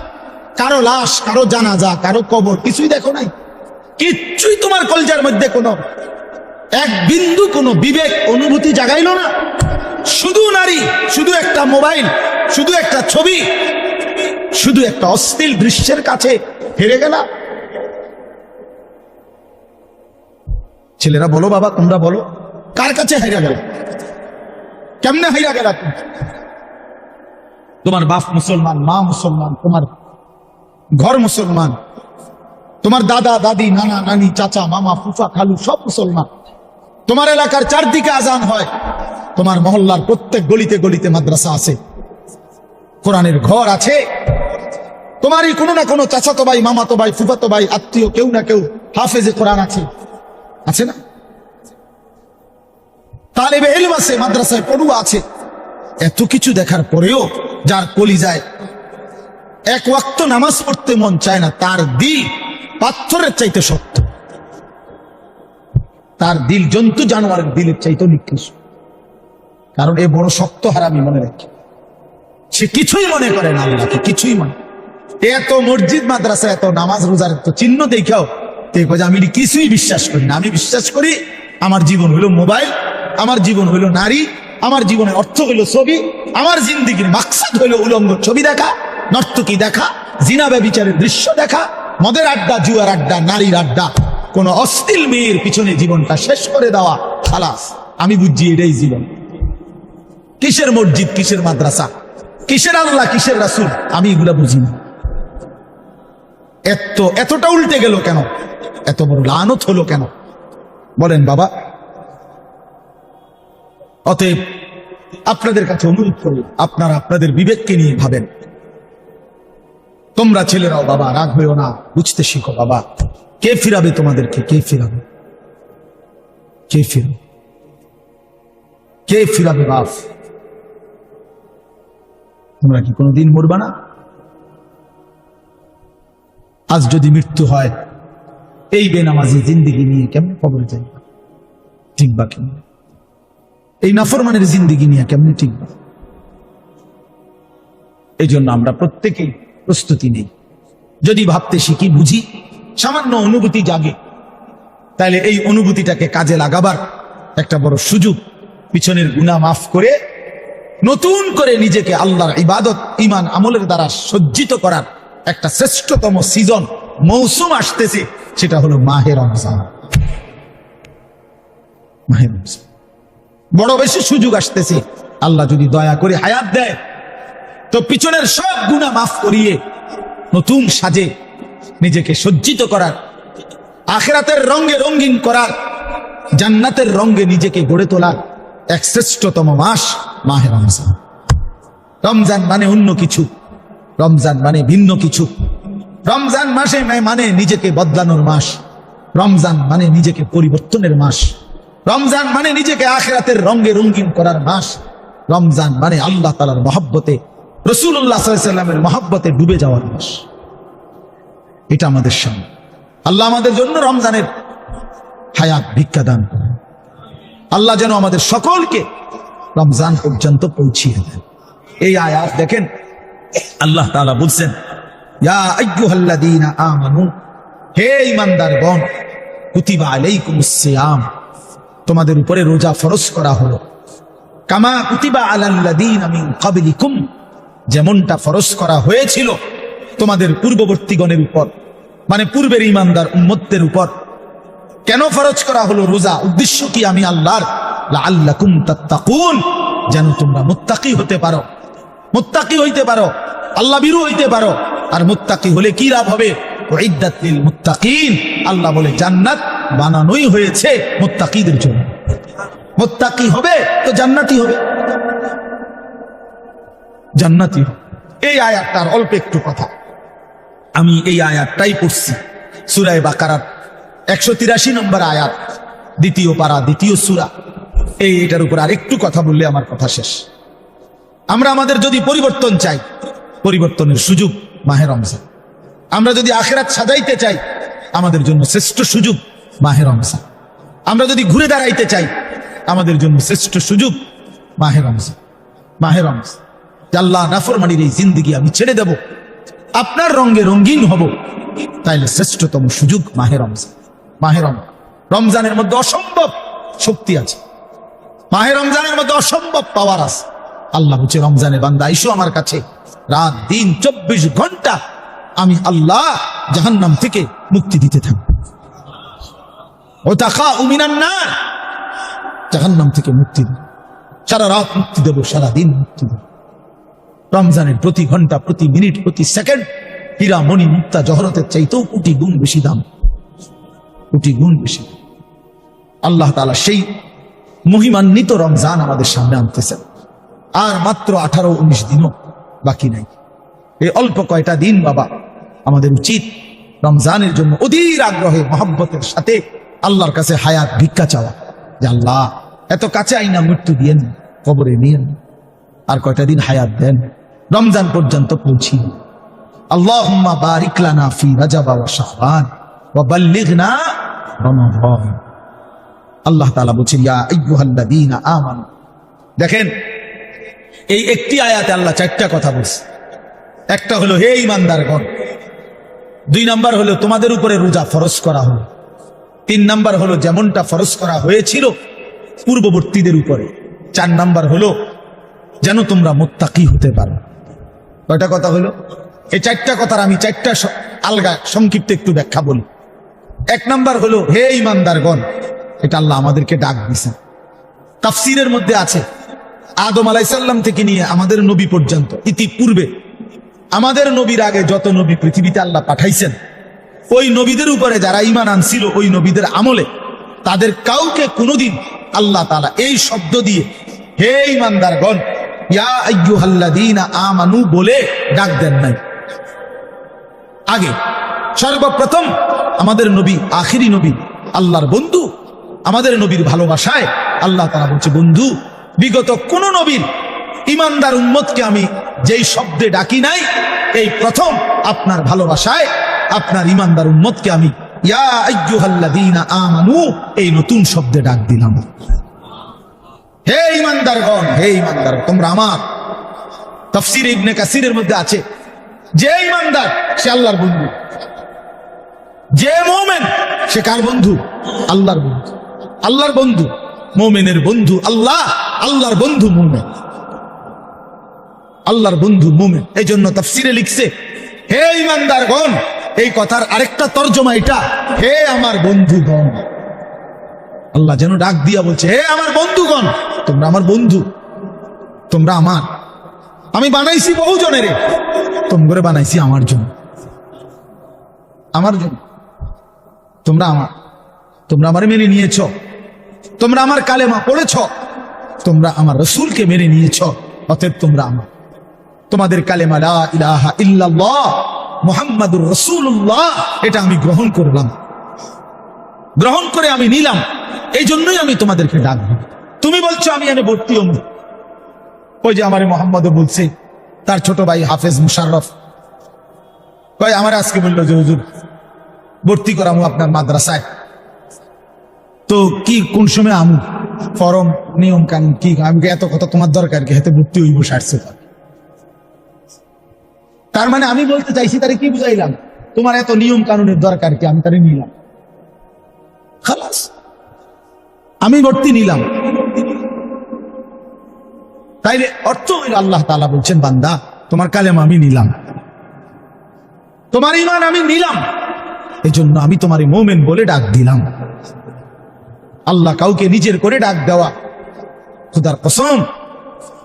কারো লাশ, কারো জানাজা, কারো কবর কিছুই দেখো নাই? কিচ্ছুই তোমার কলজার মধ্যে কোনো এক বিন্দু কোনো বিবেক অনুভূতি জাগাইল না? শুধু নারী, শুধু একটা মোবাইল, শুধু একটা ছবি, শুধু একটা অশ্লীল দৃশ্যের কাছে হেরে গেলা। ছেলেরা বলো বাবা, তোমরা বলো, কার কাছে হেরে গেল? কেমনে হেরা গেল? তোমার বাপ মুসলমান, মা মুসলমান, তোমার ঘর মুসলমান, তোমার দাদা দাদি, নানা নানি, চাচা মামা, ফুফা খালু সব মুসলমান। তোমার এলাকার চারদিকে আজান হয়, তোমার মহল্লার প্রত্যেক গলিতে গলিতে মাদ্রাসা আছে, কোরআনের ঘর আছে। তোমারই কোনো না কোনো চাচাতো ভাই, মামাতো ভাই, ফুফাতো ভাই, আত্মীয় কেউ না কেউ হাফেজে কোরআন আছে, আছে না? তালেবে ইলম আছে, মাদ্রাসায় পড়ুয়া আছে। এত কিছু দেখার পরেও যার কলিজায় এক ওয়াক্ত নামাজ পড়তে মন চায় না, তার দিল পাথরের চাইতে শক্ত, তার দিল জন্তু জানোয়ারের দিলের চাইতে নিকৃষ্ট। কারণ এ বড় শক্ত হারামি, মনে রাখি, সে কিছুই মনে করে না আল্লাহকে, কিছুই মনে। এত মসজিদ মাদ্রাসা, এত নামাজ রোজার এত চিহ্ন দেখাও আমি কিছুই বিশ্বাস করি না। আমি বিশ্বাস করি আমার জীবন হলো মোবাইল, আমার জীবন হলো নারী, আমার জীবনের অর্থ হলো ছবি, আমার জিন্দিগির মাকসাদ হলো উলঙ্গ ছবি দেখা, নর্তকী দেখা, জিনা ব্যভিচারের দৃশ্য দেখা, মদের আড্ডা, জুয়ার আড্ডা, নারীর আড্ডা, কোন অশ্লীল মেয়ের পিছনে জীবনটা শেষ করে দেওয়া। খালাস, আমি বুঝছি এটাই জীবন। কিসের মসজিদ, কিসের মাদ্রাসা, কিসের আল্লাহ, কিসের রাসূল, আমি এগুলা বুঝি না। এতটা উল্টে গেল কেন? এত বড় লানত হলো কেন বলেন বাবা? অতএব আপনাদের কাছে অনুরোধ করব, আপনারা আপনাদের বিবেককে নিয়ে ভাবেন। তোমরা ছেলেরাও বাবা রাগ হইও না, বুঝতে শিখো বাবা। কে ফিরাবে তোমাদেরকে? কে ফিরাবে? কে ফিরাবে? কে ফিরাবে বাপ? তোমরা কি কোনোদিন মরবা না? আজ যদি মৃত্যু হয়, এই বেনামাজি জিন্দিগি নিয়ে কেমন কবরে যাইবা? ঠিক বা কেমন? এই নাফরমানের জিন্দিগি নিয়ে কেমন ঠিক বা? এই জন্য আমরা প্রত্যেকেই প্রস্তুতি নেই। যদি ভাবতে শিখি, বুঝি, সামান্য অনুভূতি জাগে, তাহলে এই অনুভূতিটাকে কাজে লাগাবার একটা বড় সুযোগ। পিছনের গুনাহ মাফ করে নতুন করে নিজেকে আল্লাহর ইবাদত, ঈমান, আমলের দ্বারা সজ্জিত করার একটা শ্রেষ্ঠতম সিজন, মৌসুম আসতেছে, সেটা হলো মাহে রমজান। মাহে রমজান বড় বেশি সুযোগ আসতেছে। আল্লাহ যদি দয়া করে হায়াত দেয়, তো পিছনের সব গুনাহ মাফ করিয়ে নতুন সাজে নিজেকে সজ্জিত করার, আখিরাতের রঙে রঙিন করার, জান্নাতের রঙে নিজেকে গড়ে তোলার এক শ্রেষ্ঠতম মাস মাহে রমজান। রমজান মানে অন্য কিছু, রমজান মানে ভিন্ন কিছু। রমজান মাসে মানে নিজেকে বদলানোর মাস, রমজান মানে নিজেকে পরিবর্তনের মাস, রমজান মানে নিজেকে আখিরাতের রঙে রঙিন করার মাস, রমজান মানে আল্লাহ তাআলার মহব্বতে, রাসূলুল্লাহ সাল্লাল্লাহু আলাইহি ওয়াসাল্লামের মহব্বতে ডুবে যাওয়ার মাস। এটা আমাদের সামনে। আল্লাহ আমাদের জন্য রমজানের হায়াত ভিক্ষা দান করেন। আল্লাহ যেন আমাদের সকলকে রমজান পর্যন্ত পৌঁছিয়ে দেন। এই আয়াত দেখেন, আল্লাহ তাআলা বলছেন, ইয়া আইয়ুহাল্লাযীনা আমানু, হে ঈমানদারগণ, কুতিবা আলাইকুমুস সিয়াম, তোমাদের উপরে রোজা ফরজ করা হলো, কামা কুতিবা আলাল্লাযীনা মিন ক্বাবলিকুম, যেমনটা ফরজ করা হয়েছিল তোমাদের পূর্ববর্তীগণের উপর, মানে পূর্বের ঈমানদার উম্মতদের উপর। কেন ফরজ করা হলো রোজা? উদ্দেশ্য কি? আমি আল্লাহর, লাআল্লাকুম তাত্তাকুন, যেন তোমরা মুত্তাকি হতে পারো, মুত্তাকি হইতে পারো, আল্লাহ ভীরু হইতে পারো। আর মুত্তাকি হলে কি লাভ হবে? উইদ্দাত লিল মুত্তাকিন, আল্লাহ বলে জান্নাত বানানোই হয়েছে মুত্তাকিদের জন্য। মুত্তাকি হবে তো জান্নাতি হবে, জান্নাতি হবে। এই আয়াতটার অল্প একটু কথা, আমি এই আয়াতটাই পড়ছি সূরা বাকারার 183 নম্বর আয়াত, দ্বিতীয় পারা, দ্বিতীয় সূরা। এটার উপর আর একটু কথা বললে আমার কথা শেষ। আমরা আমাদের যদি পরিবর্তন চাই, পরিবর্তনের সুযোগ মাহে রমজান। আমরা যদি আখিরাত সাজাইতে চাই, আমাদের জন্য শ্রেষ্ঠ সুযোগ মাহে রমজান। আমরা যদি ঘুরে দাঁড়াইতে চাই, আমাদের জন্য শ্রেষ্ঠ সুযোগ মাহে রমজান। মাহে রমজান, আল্লাহ নাফরমানির এই জিন্দেগি আমি ছেড়ে দেব, আপনার রঙে রঙিন হব, তাইলে শ্রেষ্ঠতম সুযোগ মাহে রমজান। মাহে রমজান, রমজানের মধ্যে অসম্ভব শক্তি আছে, মাহে রমজানের মধ্যে অসম্ভব পাওয়ার আছে। আল্লাহ বলছে, রমজানে বান্দা আইসো আমার কাছে, রাত দিন 24 ঘন্টা আমি আল্লাহ জাহান্নাম থেকে মুক্তি দিতে থাকব। ওয়াতাখাউ মিনান নার, জাহান্নাম থেকে মুক্তি দেব, সারা রাত মুক্তি দেব, সারা দিন মুক্তি দেব। রমজানের প্রতি ঘন্টা, প্রতি মিনিট, প্রতি সেকেন্ড হীরা মণি মুক্তা জহরতের চাইতেও কোটি গুণ বেশি দাম, কোটি গুণ বেশি। আল্লাহ তাআলা সেই মহিমান্বিত রমজান আমাদের সামনে আনতেছেন। আর মাত্র 18-19 দিনও বাকি নাই। এই অল্প কয়টা দিন বাবা, আমাদের উচিত রমজানের জন্য অধীর আগ্রহে, মহব্বতের সাথে আল্লাহর কাছে হায়াত ভিক্ষা চাওয়া, যে আল্লাহ এত কাছে আইনা মৃত্যু দিয়েন, কবরে নিয়েন, আর কয়টা দিন হায়াত দেন, রমজান পর্যন্ত পৌঁছি। আল্লাহুম্মা বারিক লানা ফি রাজাব ওয়া শাবান ওয়া বাল্লিগনা রমাদান। আল্লাহ তাআলা বলেন, ইয়া আইয়ুহাল্লাযীনা আমানু। দেখেন, এই একটি আয়াতে আল্লাহ 4টা কথা বলছে। একটা হলো, হে ঈমানদারগণ। 2 নাম্বার হলো, তোমাদের উপরে রোজা ফরজ করা হলো। 3 নাম্বার হলো যেমনটা ফরজ করা হয়েছিল পূর্ববর্তীদের উপরে। 4 নাম্বার হলো যেন তোমরা মুত্তাকি হতে পারো। কয়টা কথা হলো? এই 4টা কথার আমি 4টা আলগা সংক্ষিপ্ত একটু ব্যাখ্যা বলি। 1 নাম্বার হলো হে ঈমানদারগণ, এটা আল্লাহ আমাদেরকে ডাক দিয়েছেন। তাফসীরের মধ্যে আছে আদম আলাইহিস সালাম থেকে নিয়ে আমাদের নবী পর্যন্ত, ইতিপূর্বে আমাদের নবীর আগে যত নবী পৃথিবীতে আল্লাহ পাঠাইছেন, ওই নবীদের উপরে যারা ঈমান আনছিল ওই নবীদের আমলে, তাদের কাউকে কোনোদিন আল্লাহ তাআলা এই শব্দ দিয়ে হে ঈমানদারগণ ইয়া আইয়ুহাল্লাযীনা আমানু বলে ডাক দেন নাই। আগে সর্বপ্রথম আমাদের নবী, আখিরি নবী, আল্লাহর বন্ধু, আমাদের নবীর ভালোবাসায় আল্লাহ তাআলা বলছে, বন্ধু, বিগত কোন নবীর ঈমানদার উম্মতকে আমি যেই শব্দে ডাকি নাই, এই প্রথম আপনার ভালোবাসায় আপনার ঈমানদার উম্মতকে আমি ইয়া আইয়ুহাল্লাযীনা আমানু এই নতুন শব্দে ডাক দিলাম। হে ঈমানদারগণ, হে ঈমানদার, তোমরা আমার। তাফসীর ইবনে কাসিরের মধ্যে আছে যে ঈমানদার সে আল্লাহর বন্ধু, যে মুমিন সে কার বন্ধু? আল্লাহর বন্ধু। আল্লাহর বন্ধু, মুমিনের বন্ধু আল্লাহ, আল্লাহর বন্ধু মুমিন, আল্লাহর বন্ধু মুমিন। এই জন্য তাফসীরে লিখছে হে ঈমানদারগণ, এই কথার আরেকটা তর্জমা এটা, হে আমার বন্ধুগণ। আল্লাহ যেন ডাক দিয়া বলছে, হে আমার বন্ধুগণ, তোমরা আমার বন্ধু, তোমরা আমার। আমি বানাইছি বহু জনের, তোমরা বানাইছি আমার জন্য, আমার জন্য। তোমরা আমার, তোমরা আমারে মেনে নিয়েছ, তোমরা আমার কালেমা পড়েছ, তোমরা আমার রাসূলকে মেনে নিয়েছ, অতএব তোমরা আমার। তোমাদের কালেমা লা ইলাহা ইল্লাল্লাহ মুহাম্মাদুর রাসূলুল্লাহ এটা আমি গ্রহণ করলাম, গ্রহণ করে আমি নিলাম, এই জন্যই আমি তোমাদেরকে ডাকবো। তুমি বলছো আমি এনে ভর্তি হব, ওই যে আমার মোহাম্মদ বলছে তার ছোট ভাই হাফেজ মুশাররফ কয় আমার আজকে বললো যে হুজুর ভর্তি করামু আপনার মাদ্রাসায়, তো কি কোন সময় আমু ফরম নিয়ম কানুন কি? আমি এত কথা তোমার দরকার কি? হাতে ভর্তি হইব 60 টাকা। তার মানে আমি বলতে চাইছি তারে কি বুঝাইলাম, তোমার এত নিয়ম কানুনের দরকার কি? আমি তারে নিলাম, খালাস, আমি ভর্তি নিলাম। তাইলে অর্থ হইল আল্লাহ তাআলা বলছেন, বান্দা তোমার কালেমা আমি নিলাম, তোমার ঈমান আমি নিলাম, এই জন্য আমি তোমার মুমিন বলে ডাক দিলাম। আল্লাহ কাউকে নিজের করে ডাক দেওয়া, খোদার কসম,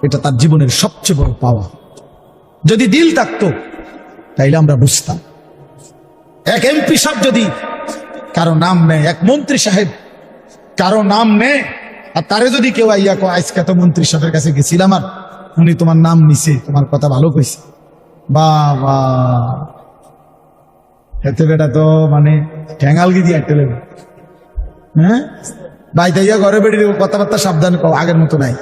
এটা তার জীবনের সবচেয়ে বড় পাওয়া। যদি দিল থাকতো তাইলে আমরা বুঝতাম। এক এমপি সাহেব যদি কারো নাম নেয়, এক মন্ত্রী সাহেব কারো নাম নেয়, আর তারে যদি কেউ আইয়া কো আজকে তো মন্ত্রী সাহেবের কাছে গেছিলাম আর উনি তোমার নাম নিছে, তোমার কথা ভালো কইছে, বাবা এতে বেটা তো মানে ঠ্যাঙ্গালগি দিয়ে একটা লেবে। হ্যাঁ ভাই তাইয়া ঘরে বেড়ে কথাবার্তা সাবধান কও, আগের মতো নাই,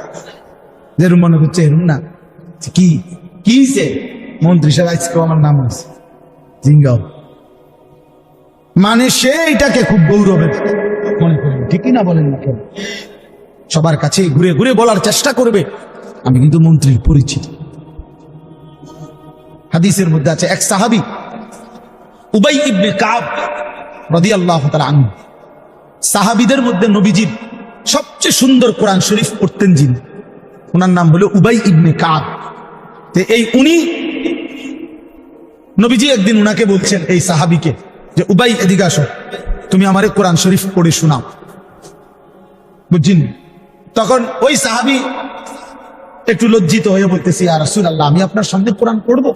যেরুম মনে করছে এরুম না। কি কি মন্ত্রী সাহেব আজকে আমার নাম হয়েছে জিঙ্গাও, মানে সে এটাকে খুব গৌরবের মনে করবে, ঠিকই না বলেন না? কেন সবার কাছে ঘুরে ঘুরে বলার চেষ্টা করবে আমি কিন্তু মন্ত্রীর পরিচিত। হাদিসের মধ্যে আছে এক সাহাবী উবাই ইবনে কাব রাদিয়াল্লাহু তাআলা আনহু, সাহাবীদের মধ্যে নবীজির সবচেয়ে সুন্দর কোরআন শরীফ পড়তেন যিনি, ওনার নাম হলো উবাই ইবনে কাব। এই উনি নবীজি একদিন উনাকে বলছেন, এই সাহাবীকে, যে উবাই এদিকে আসো, তুমি আমারে কোরআন শরীফ পড়ে শোনাও, বুঝছেন? তখন ওই সাহাবী একটু লজ্জিত হয়ে বলতেছি, ইয়া রাসূলুল্লাহ আমি আপনার সামনে কোরআন পড়বো,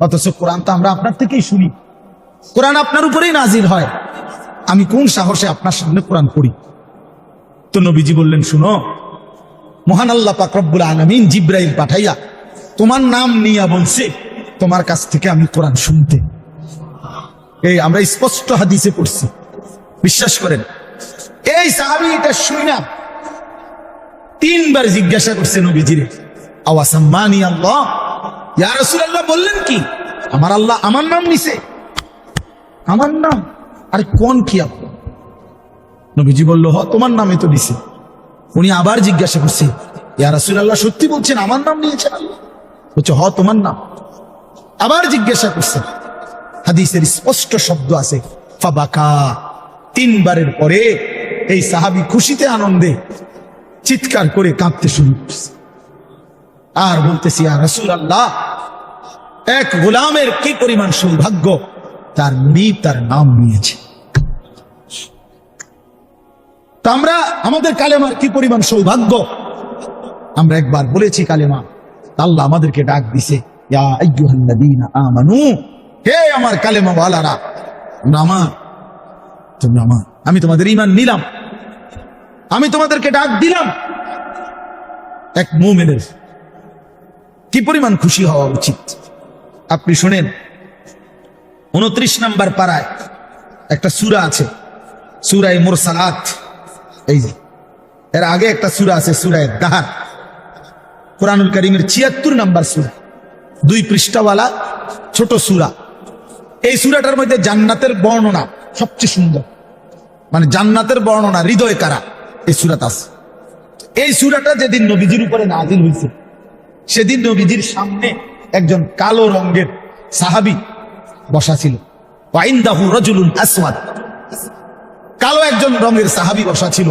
অথচ কোরআন তো আমরা আপনার থেকেই শুনি, কোরআন আপনার উপরেই নাজিল হয়, আমি কোন সাহসে আপনার সামনে কোরআন পড়ি? তো নবীজি বললেন, শুনো, মহান আল্লাহ পাক রব্বুল আলামিন জিবরাইল পাঠাইয়া তোমার নাম নিয়ে বলছে তোমার কাছ থেকে আমি কোরআন শুনতে। এই আমরা স্পষ্ট হাদিসে পড়ছি, বিশ্বাস করেন। এই সাহাবী এটা শুনে না 3 বার জিজ্ঞাসা করছে নবীজিরে, আওয়াসাম্মানি আল্লাহ, ইয়া রাসূলুল্লাহ বললেন কি আমার আল্লাহ আমার নাম নিছে? আমার নাম? আরে কোন কি আপনি? নবীজি বলল, হ তোমার নামে তো নিছে। উনি আবার জিজ্ঞাসা করছে, ইয়া রাসূলুল্লাহ সত্যি বলছেন আমার নাম নিয়েছেন আল্লাহ? বলছে, হ তোমার নাম। আবার জিজ্ঞাসা করছে, হাদিসের স্পষ্ট শব্দ আছে, ফাবাকা, তিনবারের পরে এই সাহাবী খুশিতে আনন্দে চিৎকার করে কাঁদতে শুরু করছে আর বলতেছি, ইয়া রাসূলুল্লাহ, এক গোলামের কি পরিমাণ সৌভাগ্য, তার মুরিদ তার নাম নিয়েছে। তা আমরা আমাদের কালেমার কি পরিমাণ সৌভাগ্য, আমরা একবার বলেছি কালেমা, আল্লাহ আমাদেরকে ডাক দিছে, ইয়া আইয়ুহাল্লাযীনা আমানু, হে আমার কালেমা ওয়ালারা, তুমি আমার, আমি তোমাদের ঈমান নিলাম, আমি তোমাদেরকে ডাক দিলাম। এক মুমিনের কি পরিমাণ খুশি হওয়া উচিত আপনি শুনেন। 29 নম্বর পারায় একটা সূরা আছে, সূরা মুরসালাত। এই যে এর আগে একটা সূরা আছে, সূরা দাহর, কুরআনুল কারীমের 76 নম্বর সূরা, 2 পৃষ্ঠাওয়ালা ছোট সূরা। এই সূরাটার মধ্যে জান্নাতের বর্ণনা সবচেয়ে সুন্দর, মানে জান্নাতের বর্ণনা হৃদয় কারা এই সূরাতে আছে। এই সূরাটা যেদিন নবীজির উপরে নাযিল হয়েছে, সেদিন নবীজির সামনে একজন কালো রঙের সাহাবী বসা ছিল। ওয়াইনদাহু রাজুলুন আসওয়াদ, কালো একজন রঙের সাহাবী বসা ছিল,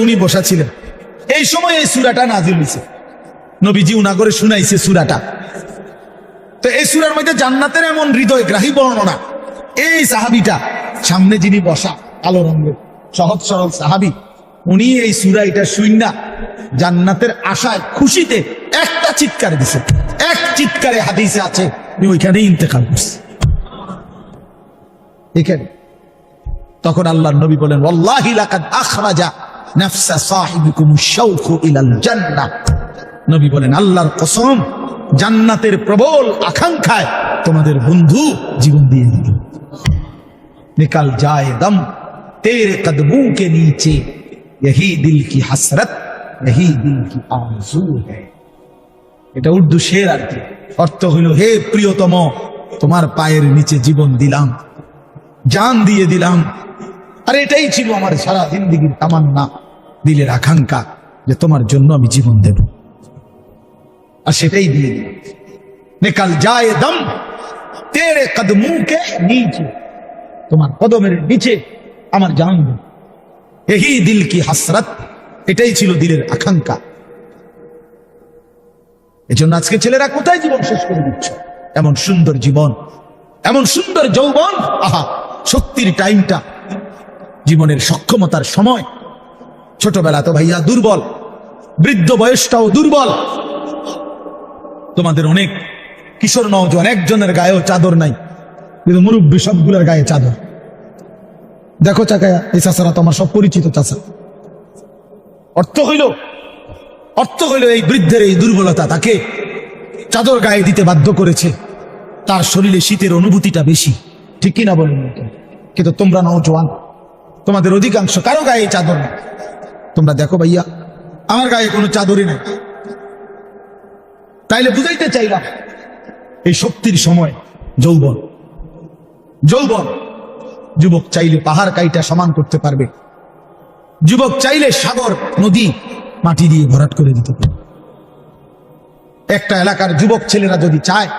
উনি বসা ছিলেন। এই সময় এই সূরাটা নাযিল হয়েছে, নবীজি উনাগরে শুনাইছে সূরাটা। তো এই সূরার মধ্যে জান্নাতের এমন হৃদয়গ্রাহী বর্ণনা। এই সাহাবীটা সামনে যিনি বসা কালো রঙের সহজ সরল সাহাবী, উনি এই সূরা এটা শুইনা জান্নাতের আশায় খুশিতে একটা চিৎকার দিছে, এক চিৎকারে হাদিসে আছে ওইখানেই ইন্তেকাল করছে এখানে। তখন আল্লাহর নবী বলেন, ওয়াল্লাহি লাকাদ আখরাজা নাফসা সাহিবিকুমুশ শাওকু ইলাল জান্নাহ। নবী বলেন, আল্লাহর কসম, জান্নাতের প্রবল আকাঙ্ক্ষায় তোমাদের বন্ধু জীবন দিয়ে দিল। নিকাল যায় দম তেরে কদমোं के नीचे, यही दिल की हसरत, यही दिल की आरज़ू है। এটা উর্দু শের আর কি, অর্থ হইল, হে প্রিয়তম, তোমার পায়ের নিচে জীবন দিলাম, জান দিয়ে দিলাম। আর এটাই ছিল আমার সারা জিন্দেগীর তামান্না, দিলের আকাঙ্ক্ষা, যে তোমার জন্য আমি জীবন দেব। আর সেটাই দিয়ে দিলাম। নিকাল যায় দম তেরে কদমোं के नीचे, তোমার কদমের নিচে আমার জান দেব। এই দিল কি হাসরত, এটাই ছিল দিলের আকাঙ্ক্ষা। এজন্য আজকে ছেলেরা কোথায় জীবন শেষ করে দিচ্ছ? এমন সুন্দর জীবন, এমন সুন্দর যৌবন, আহা, শক্তির টাইমটা, জীবনের সক্ষমতার সময়। ছোটবেলা তো ভাইয়া দুর্বল, বৃদ্ধ বয়সটাও দুর্বল। তোমাদের অনেক কিশোর নওজোয়ান, একজনের গায়েও চাদর নাই, কিন্তু মুরব্বী সবগুলোর গায়ে চাদর। দেখো চাকায়া, এই চাচারা তো আমার সব পরিচিত চাচা। অর্থ হইল এই বৃদ্ধের এই দুর্বলতা তাকে চাদর গায়ে দিতে বাধ্য করেছে। তার শরীরে শীতের অনুভূতিটা বেশি, ঠিক কিনা বলেন? কিন্তু তোমরা নওজোয়ান, তোমাদের অধিকাংশ কারো গায়ে চাদর নেই। তোমরা দেখো ভাইয়া, আমার গায়ে কোনো চাদরই নেই। তাইলে বুঝাইতে চাইলাম, এই শক্তির সময় যৌবন। যুবক চাইলে পাহাড় কাইটা সমান করতে পারবে, যুবক চাইলে সাগর নদী মাটি দিয়ে ভরাট করে দিতে পারবে। একটা এলাকার যুবক ছেলেরা যদি চায়,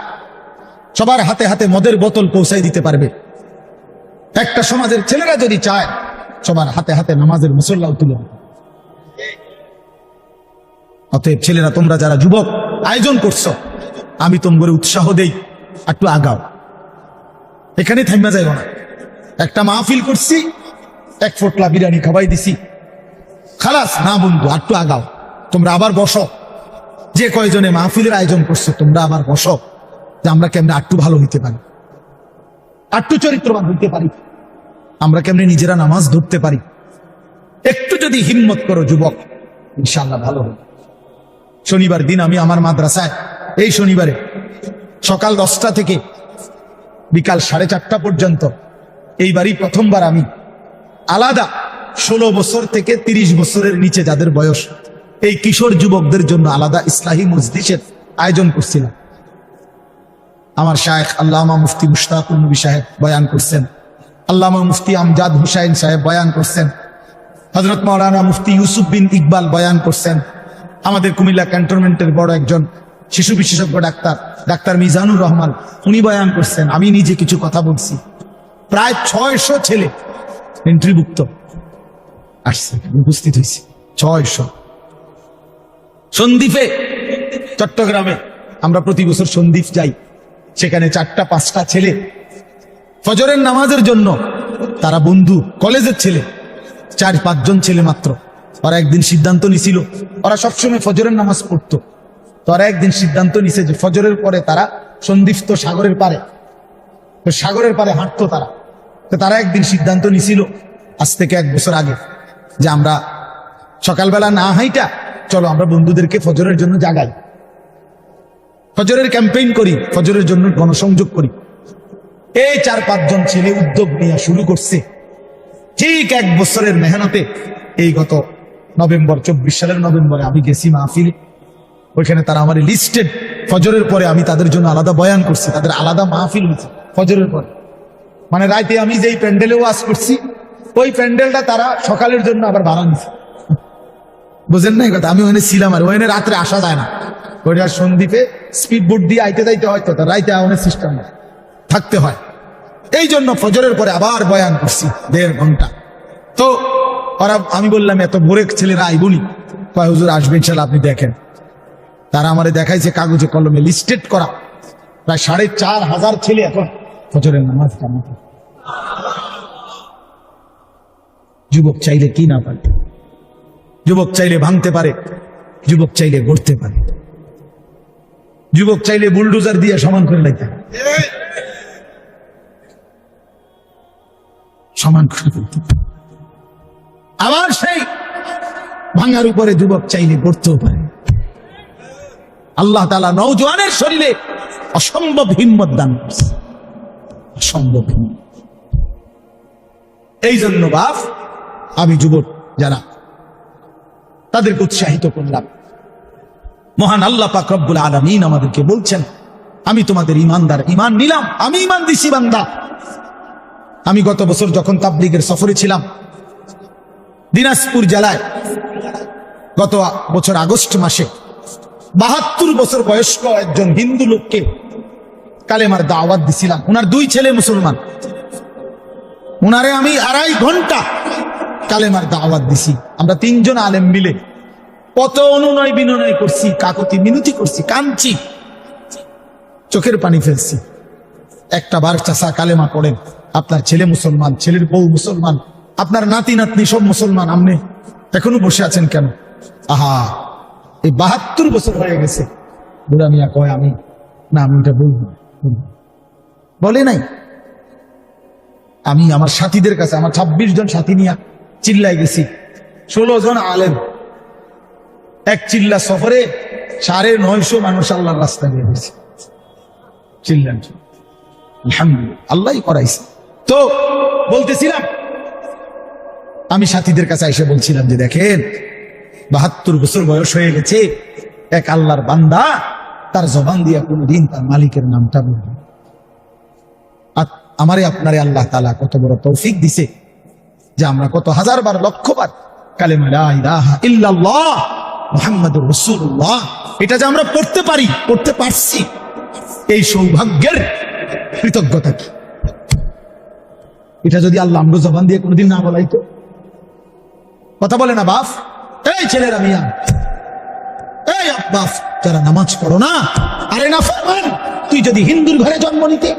সবার হাতে হাতে মদের বোতল পৌঁছাই দিতে পারবে। একটা সমাজের ছেলেরা যদি চায়, সবার হাতে হাতে নামাজের মুসল্লাও তুলে দিতে। অতএব ছেলেরা, তোমরা যারা যুবক আয়োজন করছো, আমি তোমাদের উৎসাহ দেই, একটু আগাও, এখানে থাইমা যাইব না। একটা মাহফিল করছি, 1 ফোটলা বিরিয়ানি খাওয়াই দিছি, খালাস না বন্ধু, একটু আগাও। তোমরা আবার বসো, যে কয়জনে মাহফিলের আয়োজন করছো, তোমরা আবার বসো, যে আমরা কেমনে একটু ভালো হইতে পারি, একটু চরিত্রবান হইতে পারি, আমরা কেমনে নিজেরা নামাজ ধরতে পারি। একটু যদি হিম্মত করো যুবক, ইনশাআল্লাহ ভালো হবে। শনিবার দিন আমি আমার মাদ্রাসায়, এই শনিবারে সকাল 10টা থেকে বিকাল 4:30 পর্যন্ত, এইবারই প্রথমবার আমি আলাদা 16 বছর থেকে 30 বছরের নিচে যাদের বয়স, এই কিশোর যুবকদের জন্য আলাদা ইসলাহি মজলিসের আয়োজন করছিলাম। আমার শায়েখ আল্লামা মুফতি মুশতাকুর নবী সাহেব বয়ান করছেন, আল্লামা মুফতি আমজাদ হুসাইন সাহেব বয়ান করছেন, হযরত মাওলানা মুফতি ইউসুফ বিন ইকবাল বয়ান করছেন, আমাদের কুমিল্লা ক্যান্টনমেন্টের বড় একজন শিশু বিশেষজ্ঞ ডাক্তার মিজানুর রহমান, উনি বয়ান করছেন, আমি নিজে কিছু কথা বলছি। প্রায় 600 ছেলে এন্ট্রিভুক্ত আসছে, উপস্থিত হয়েছে 600। সন্দ্বীপে, চট্টগ্রামে আমরা প্রতি বছর সন্দ্বীপ যাই, সেখানে 4টা-5টা ছেলে ফজরের নামাজের জন্য, তারা বন্ধু, কলেজের ছেলে, 4-5 জন ছেলে মাত্র। ওরা একদিন সিদ্ধান্ত নিছিল, ওরা সবসময় ফজরের নামাজ পড়তো, তো ওরা একদিন সিদ্ধান্ত নিছে যে ফজরের পরে তারা, সন্দ্বীপ তো সাগরের পারে, তো সাগরের পারে হাঁটতো তারা, তো তারা একদিন সিদ্ধান্ত নিছিল আজ থেকে 1 বছর আগে যে আমরা সকালবেলা না হাইটা চলো আমরা বন্ধুদেরকে ফজরের জন্য জাগাই, ফজরের ক্যাম্পেইন করি, ফজরের জন্য গণসংযোগ করি। এই 4-5 জন ছেলে উদ্যোগ নিয়ে শুরু করছে। ঠিক 1 বছরের মেহনতে এই গত নভেম্বর, 24 সালের নভেম্বরে আমি গেছি মাহফিলে, ওইখানে তারা আমার লিস্টেড, ফজরের পরে আমি তাদের জন্য আলাদা বয়ান করছি, তাদের আলাদা মাহফিল হয়েছে ফজরের পরে। মানে রাতে আমি যেই প্যান্ডেলে ওয়াজ করছি, ওই প্যান্ডেলটা তারা সকালের জন্য আবার ভাড়া নিছে। বুঝেন না এই কথা? আমি ওখানে ছিলাম, আর ওখানে রাত্রে আসা যায় না, ওইটা সন্দ্বীপে স্পিড বোট দিয়ে আইতে যাইতে হয়, তো রাইতে আওয়ানের সিস্টেম থাকতে হয়, এই জন্য ফজরের পরে আবার বয়ান করছি 1.5 ঘন্টা। তো ওরা, আমি বললাম এত বোরেক ছেলেরা আইবনি, কয় হুজুর আসবে ইনশাল্লাহ, আপনি দেখেন। তারা আমারে দেখাইছে কাগজে কলমে লিস্টেড করা প্রায় 4,500 ছেলে এখন ফজরের নামাজ জামাতে। যুবক চাইলে কি না পারে, যুবক চাইলে ভাঙতে পারে, যুবক চাইলে গড়তে পারে, যুবক চাইলে বুলডোজার দিয়ে সমান করে লাইতে পারে, সমান করে ফেলতে পারে। আবার সেই ভাঙার উপরে যুবক চাইলে গড়তেও পারে। আল্লাহ তাআলা নওজোয়ানের শরীরে অসম্ভব হিম্মত দান করছে, অসম্ভব হিম্মত। এই জন্য বাপ, আমি যুবক যারা, তাদেরকে উৎসাহিত করলাম। মহান আল্লাহ পাক রব্বুল আলামিন আমাদেরকে বলছেন, আমি তোমাদের ইমানদার, ইমান নিলাম, আমি ইমান দিছি বান্দা। আমি গত বছর যখন তাবলীগের সফরে ছিলাম দিনাজপুর জেলায়, গত বছর আগস্ট মাসে 72 বছর বয়স্ক একজন হিন্দু লোককে কালেমার দাওয়াত দিছিলাম। ওনার 2 ছেলে মুসলমান, ওনারে আমি 2.5 ঘন্টা কালেমার দাওয়াত দিছি। আমরা 3 জন আলেম মিলে কত অনুনয় বিনয় করছি, কাকুতি মিনতি করছি, কাঁদছি, চোখের পানি ফেলছি। একটা বার চাচা কালেমা পড়েন, আপনার ছেলে মুসলমান, ছেলের বউ মুসলমান, আপনার নাতি নাতনি সব মুসলমান, আপনি এখনো বসে আছেন কেন? আহা, এই 72 বছর হয়ে গেছে। বুড়া মিয়া কয়, আমি না, আমি এটা বলবো, বলে নাই। আমি আমার সাথীদের কাছে, আমার 26 জন সাথী নিয়ে চিল্লাই গেছি, 16 জন আলেম, এক চিল্লা সফরে 950 মানুষ আল্লাহর রাস্তায় বের হয়েছে। চিল্লান, আলহামদুলিল্লাহ, আল্লাহই করাইছে। তো বলতেছিলাম, আমি সাথীদের কাছে এসে বলছিলাম যে দেখেন, 72 বছর বয়স হয়ে গেছে, এক আল্লাহর বান্দা তার জবান দিয়ে কোনদিন তার মালিকের নামটা বলবে। আর আমারে আপনারে আল্লাহ তাআলা কত বড় তৌফিক দিছে যে আমরা কত হাজারবার, লক্ষবার কালেমা লা ইলাহা ইল্লাল্লাহ মুহাম্মাদুর রাসূলুল্লাহ, এটা যে আমরা পড়তে পারি, পড়তে পারছি, এই সৌভাগ্যের কৃতজ্ঞতা কি? এটা যদি আল্লাহ আমরা জবান দিয়ে কোনদিন না বলাইতো। কথা বলে না বাপ? এই ছেলেরা, মিয়া, এই বাপ, যারা নামাজ পড়ো না, আরে না ফরমান, তুই যদি হিন্দুর ঘরে জন্ম নিতে,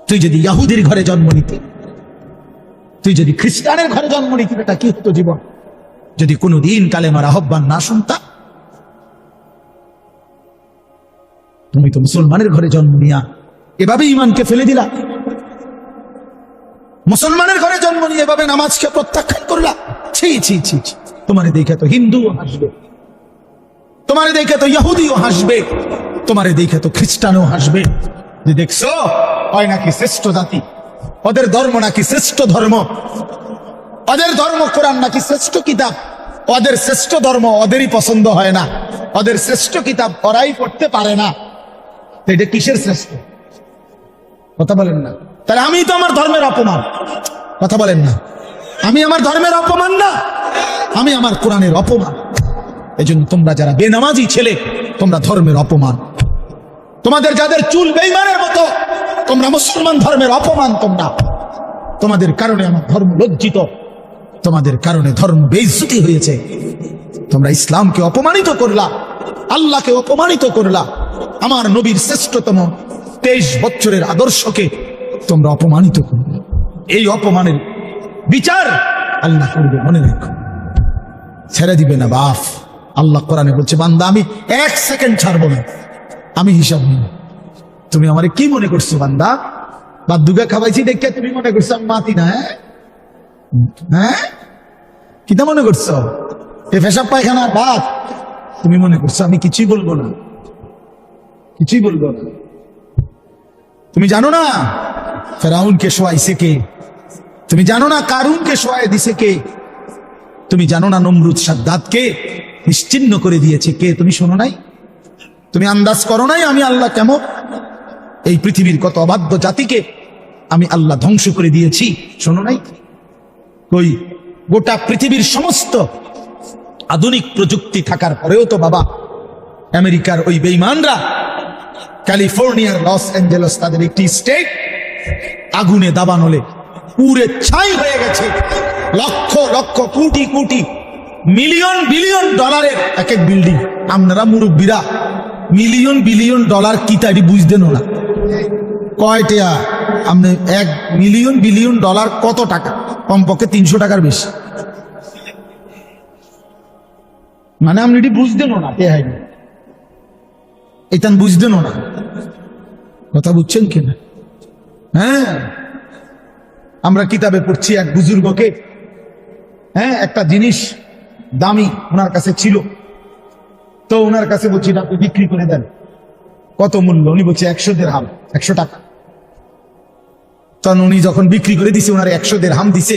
তুই যদি ইহুদির ঘরে জন্ম নিতে, তুই যদি খ্রিস্টানের ঘরে জন্ম নিতে, এটা কি হতো জীবন যদি কোনদিন কালেমার আহ্বান না শুনতা? তুমি তো মুসলমানের ঘরে জন্ম নিয়া এভাবে ইমানকে ফেলে দিলা, মুসলমানের ঘরে জন্ম নিয়ে এভাবে নামাজকে প্রত্যাখ্যান করলা। ছি ছি ছি, তোমারে দেখে তো হিন্দুও হাসবে, তোমারে দেখে তো ইহুদিও হাসবে, তোমারে দেখে তো খ্রিস্টানও হাসবে, যে দেখছো হয় নাকি শ্রেষ্ঠ জাতি, ওদের ধর্ম নাকি শ্রেষ্ঠ ধর্ম, ওদের ধর্ম কোরআন নাকি শ্রেষ্ঠ কিতাব, ওদের শ্রেষ্ঠ ধর্ম ওদেরই পছন্দ হয় না, ওদের শ্রেষ্ঠ কিতাব ওরাই পড়তে পারে না। এটা কিসের শ্রেষ্ঠ? কথা বলেন না। তাহলে আমি তো আমার ধর্মের অপমান। কথা বলেন না, আমি আমার ধর্মের অপমান না, আমি আমার কোরআনের অপমান। এই জন্য তোমরা যারা বেনামাজি ছেলে, তোমরা ধর্মের অপমান। তোমাদের যাদের চুল বেঈমানের মতো, তোমরা মুসলমান ধর্মের অপমান। তোমরা তোমাদের কারণে আমার ধর্ম লজ্জিত, তোমাদের কারণে ধর্ম বেইজ্জতি হয়েছে। তোমরা ইসলামকে অপমানিত করলা, আল্লাহকে অপমানিত করলা, আমার নবীর শ্রেষ্ঠতম 23 বছরের আদর্শকে তোমরা অপমানিত করলে। এই অপমানের বিচার আল্লাহ করবে, মনে রাখো, ছেড়ে দিবে না বাপ। আল্লাহ কোরআনে বলছে, বান্দা আমি 1 সেকেন্ড ছাড়বো না, আমি হিসাব নিব। তুমি আমারে কি মনে করছো বান্দা? বাদ্যুগা খাওয়াইছি দেখে তুমি মনে করছো আমি মাতি না? হ্যাঁ, কিটা মনে করছো? এ পেশাব পায়খানার ভাত তুমি মনে করছো আমি কিছুই বলবো না, কিছুই বলবো না? তুমি জানো না ফেরাউনকে শোয়াইছে কে? তুমি জানো না কারুনকে শোয়াই দিছে কে? তুমি জানো না নমরুদ সাদ্দাতকে নিশ্চিহ্ন করে দিয়েছে কে? তুমি শোনো নাই? তুমি আন্দাজ করো নাই আমি আল্লাহ কেমন? এই পৃথিবীর কত অবাধ্য জাতিকে আমি আল্লাহ ধ্বংস করে দিয়েছি, শোনো নাই? ওই গোটা পৃথিবীর সমস্ত আধুনিক প্রযুক্তি থাকার পরেও তো বাবা আমেরিকার ওই বেঈমানরা ক্যালিফোর্নিয়ার লস অ্যাঞ্জেলস তাদের একটি স্টেট আগুনে দাবানলে পুরে ছাই হয়ে গেছে। লক্ষ লক্ষ কোটি কোটি মিলিয়ন বিলিয়ন ডলারের এক এক বিল্ডিং। আপনারা মুরব্বীরা মিলিয়ন বিলিয়ন ডলার কি তাই বুঝতেন না? কয়টা আপনি 1 মিলিয়ন বিলিয়ন ডলার কত টাকা? কমপক্ষে 300 টাকার বেশি। মানে আপনি এটি বুঝতেন না, এটা বুঝতেন না, কথা বুঝছেন কিনা? হ্যাঁ, আমরা কিতাবে পড়ছি এক বুজুর্গকে, হ্যাঁ, একটা জিনিস দামি ওনার কাছে ছিল, তো ওনার কাছে বলছি আপনি বিক্রি করে দেন। কত মূল্য? উনি বলছে 100 দিরহাম, 100 টাকা। তখন উনি যখন বিক্রি করে দিছে, ওনারে 100 দিরহাম দিছে।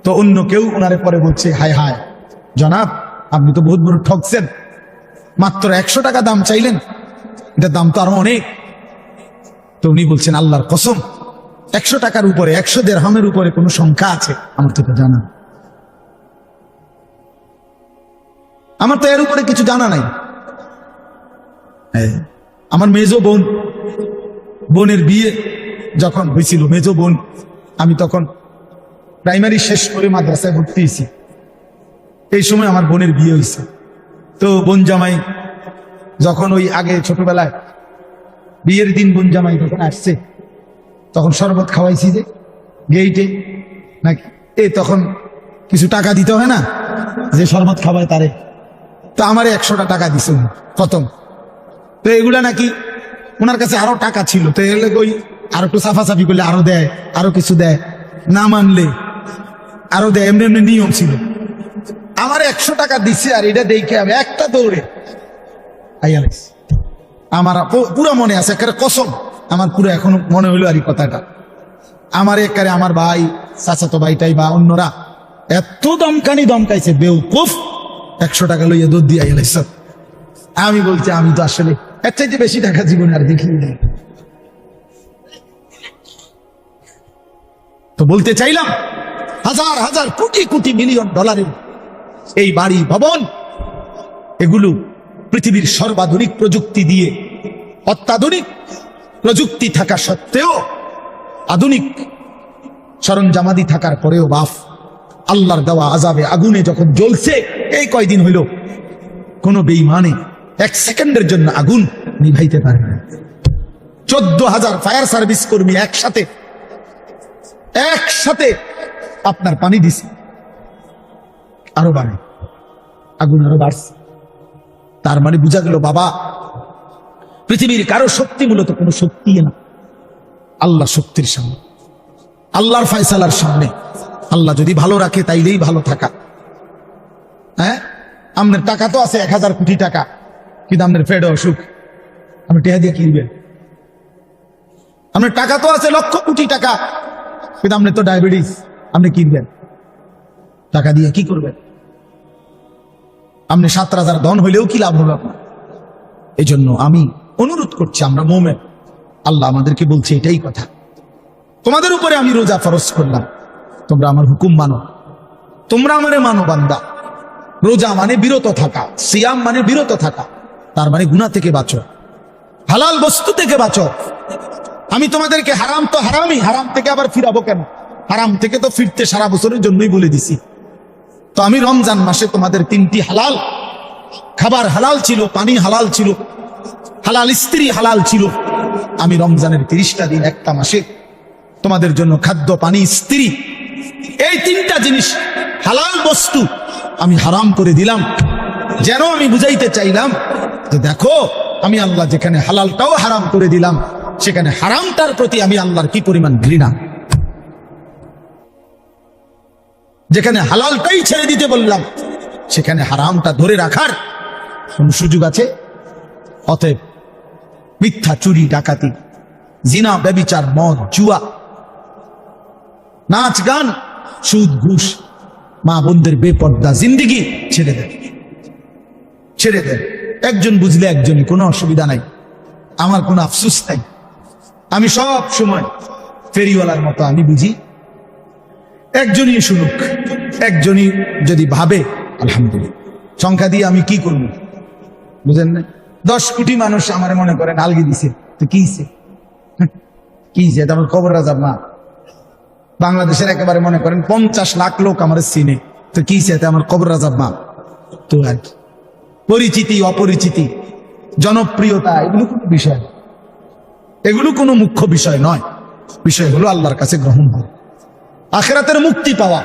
তো অন্য কেউ ওনারে পরে বলছে, হায় হায় জনাব, আপনি তো বহুত বড় ঠকছেন, মাত্র 100 টাকা দাম চাইলেন, এটার দাম তো আরো অনেক। তো উনি বলছেন, আল্লাহর কসম 100 টাকার উপরে, 100 দিরহামের উপরে কোনো সংখ্যা আছে? আমার তো জানা, আমার তো এর উপরে কিছু জানা নাই। আমার মেজো বোনের বিয়ে যখন হয়েছিল, মেজো বোন, আমি তখন প্রাইমারি শেষ করে মাদ্রাসায় ভর্তি হয়েছি। এই সময় আমার বোনের বিয়ে হয়েছে। তো বোন জামাই যখন ওই আগে ছোটবেলায় বিয়ের দিন বোন জামাই যখন আসছে, তখন শরবত খাওয়াইছি যে গেইটে নাকি, তখন কিছু টাকা দিতে হয় না, যে শরবত খাওয়ায় তারে। তো আমারে 100টা টাকা দিছে প্রথম। তো এগুলা নাকি ওনার কাছে আরো টাকা ছিল, তো এলে ওই আরো একটু সাফাসাফি করলে আরো দেয়, আরো কিছু দেয়, না মানলে আরো দেয়, এমনি এমনি নিয়ম ছিল। আমার 100 টাকা দিচ্ছে, আর এটা দেখে আমি একটা দৌড়ে আইয়া লাগছি। আমার পুরো মনে আছে, একেবারে কসম, আমার পুরো এখনো মনে হইলো আর এই কথাটা। আমার একেবারে আমার ভাই, চাচাতো ভাইটাই বা অন্যরা এত দমকাইছে, বেউকুফ, 100 টাকা লইয়া দৌড় দিয়ে আইয়া লাগছে। আমি বলছি, আমি তো আসলে এর চাইতে বেশি টাকা জীবনে আর দেখি না। তো বলতে চাইলাম, হাজার হাজার কোটি কোটি মিলিয়ন ডলারের এই বাড়ি ভবন, এগুলো পৃথিবীর সর্বাধুনিক প্রযুক্তি দিয়ে, অত্যাধুনিক প্রযুক্তি থাকা সত্ত্বেও, আধুনিক সরঞ্জামাদি থাকার পরেও বাপ আল্লাহর দেওয়া আযাবে আগুনে যখন জ্বলছে, এই কয়দিন হইল কোন বেঈমানে 1 সেকেন্ডের জন্য আগুন নিভাইতে পারে না। 14,000 ফায়ার সার্ভিস কর্মী একসাথে আপনার পানি দিছে, আরো বাড়ে, আগুন আরো বাড়ছে। তার মানে বোঝা গেল বাবা, পৃথিবীর কারো শক্তি মূলত কোনো শক্তি না, আল্লাহ শক্তির সামনে, আল্লাহর ফয়সালার সামনে। আল্লাহ যদি ভালো রাখে তাইলেই ভালো থাকা। হ্যাঁ, আপনার টাকা তো আছে 1000 কোটি টাকা, কিন্তু আপনার পেটে অসুখ, আপনি টেহা দিয়ে কিনবেন। আপনার টাকা তো আছে লক্ষ কোটি টাকা, কিন্তু আপনি তো ডায়াবেটিস, আপনি কিনবেন টাকা দিয়ে? কি করবেন? আপনি 7 রাজার ধন হইলেও কি লাভ হবে আপনার? এই জন্য আমি অনুরোধ করছি, আমরা মুমিন, আল্লাহ আমাদেরকে বলছে এটাই কথা, তোমাদের উপরে আমি রোজা ফরজ করলাম, তোমরা আমার হুকুম মানো, তোমরা আমারে মানো বান্দা। রোজা মানে বিরত থাকা, সিয়াম মানে বিরত থাকা, তার মানে গুনাহ থেকে বাঁচো, হালাল বস্তু থেকে বাঁচো। আমি তোমাদেরকে হারাম তো হারামই, হারাম থেকে আবার ফিরাবো কেন? হারাম থেকে তো ফিরতে সারা বছরের জন্যই বলে দিছি। তো আমি রমজান মাসে তোমাদের 3টি হালাল খাবার হালাল ছিল, পানি হালাল ছিল, হালাল স্ত্রী হালাল ছিল। আমি রমজানের 30টা দিন একটা মাসে তোমাদের জন্য খাদ্য, পানি, স্ত্রী, এই 3টা জিনিস হালাল বস্তু আমি হারাম করে দিলাম। যেন আমি বুঝাইতে চাইলাম যে দেখো আমি আল্লাহ যেখানে হালালটাও হারাম করে দিলাম, সেখানে হারামটার প্রতি আমি আল্লাহর কি পরিমাণ ঘৃণা। যেখানে হালালটাই ছেড়ে দিতে বললাম, সেখানে হারামটা ধরে রাখার কোন সুযোগ আছে? অতএব মিথ্যা, চুরি, ডাকাতি, জিনা, ব্যভিচার, মদ, জুয়া, নাচ, গান, সুদ, ঘুষ, মা বোনদের বেপর্দা জিন্দিগি ছেড়ে দেন, ছেড়ে দেন। একজন বুঝলে একজনই, কোনো অসুবিধা নাই, আমার কোনো আফসোস নাই। আমি সব সময় ফেরিওয়ালার মতো আমি বুঝি, একজনই শুনুক, একজনই যদি ভাবে আলহামদুলিল্লাহ। সংখ্যা দিয়ে আমি কি করব বুঝেন না? 10 কোটি মানুষ আমার মনে করেন আলগি দিছে, তো কি কি তারপর কবর রাজাব মা। বাংলাদেশের একেবারে মনে করেন 50 লাখ লোক আমার চিনে, তো কি আমার কবর রাজাব মা। তো আর কি পরিচিতি, অপরিচিতি, জনপ্রিয়তা, এগুলো কোনো বিষয়, এগুলো কোনো মুখ্য বিষয় নয়। বিষয় হলো আল্লাহর কাছে গ্রহণ করা, আখিরাতের মুক্তি পাওয়া,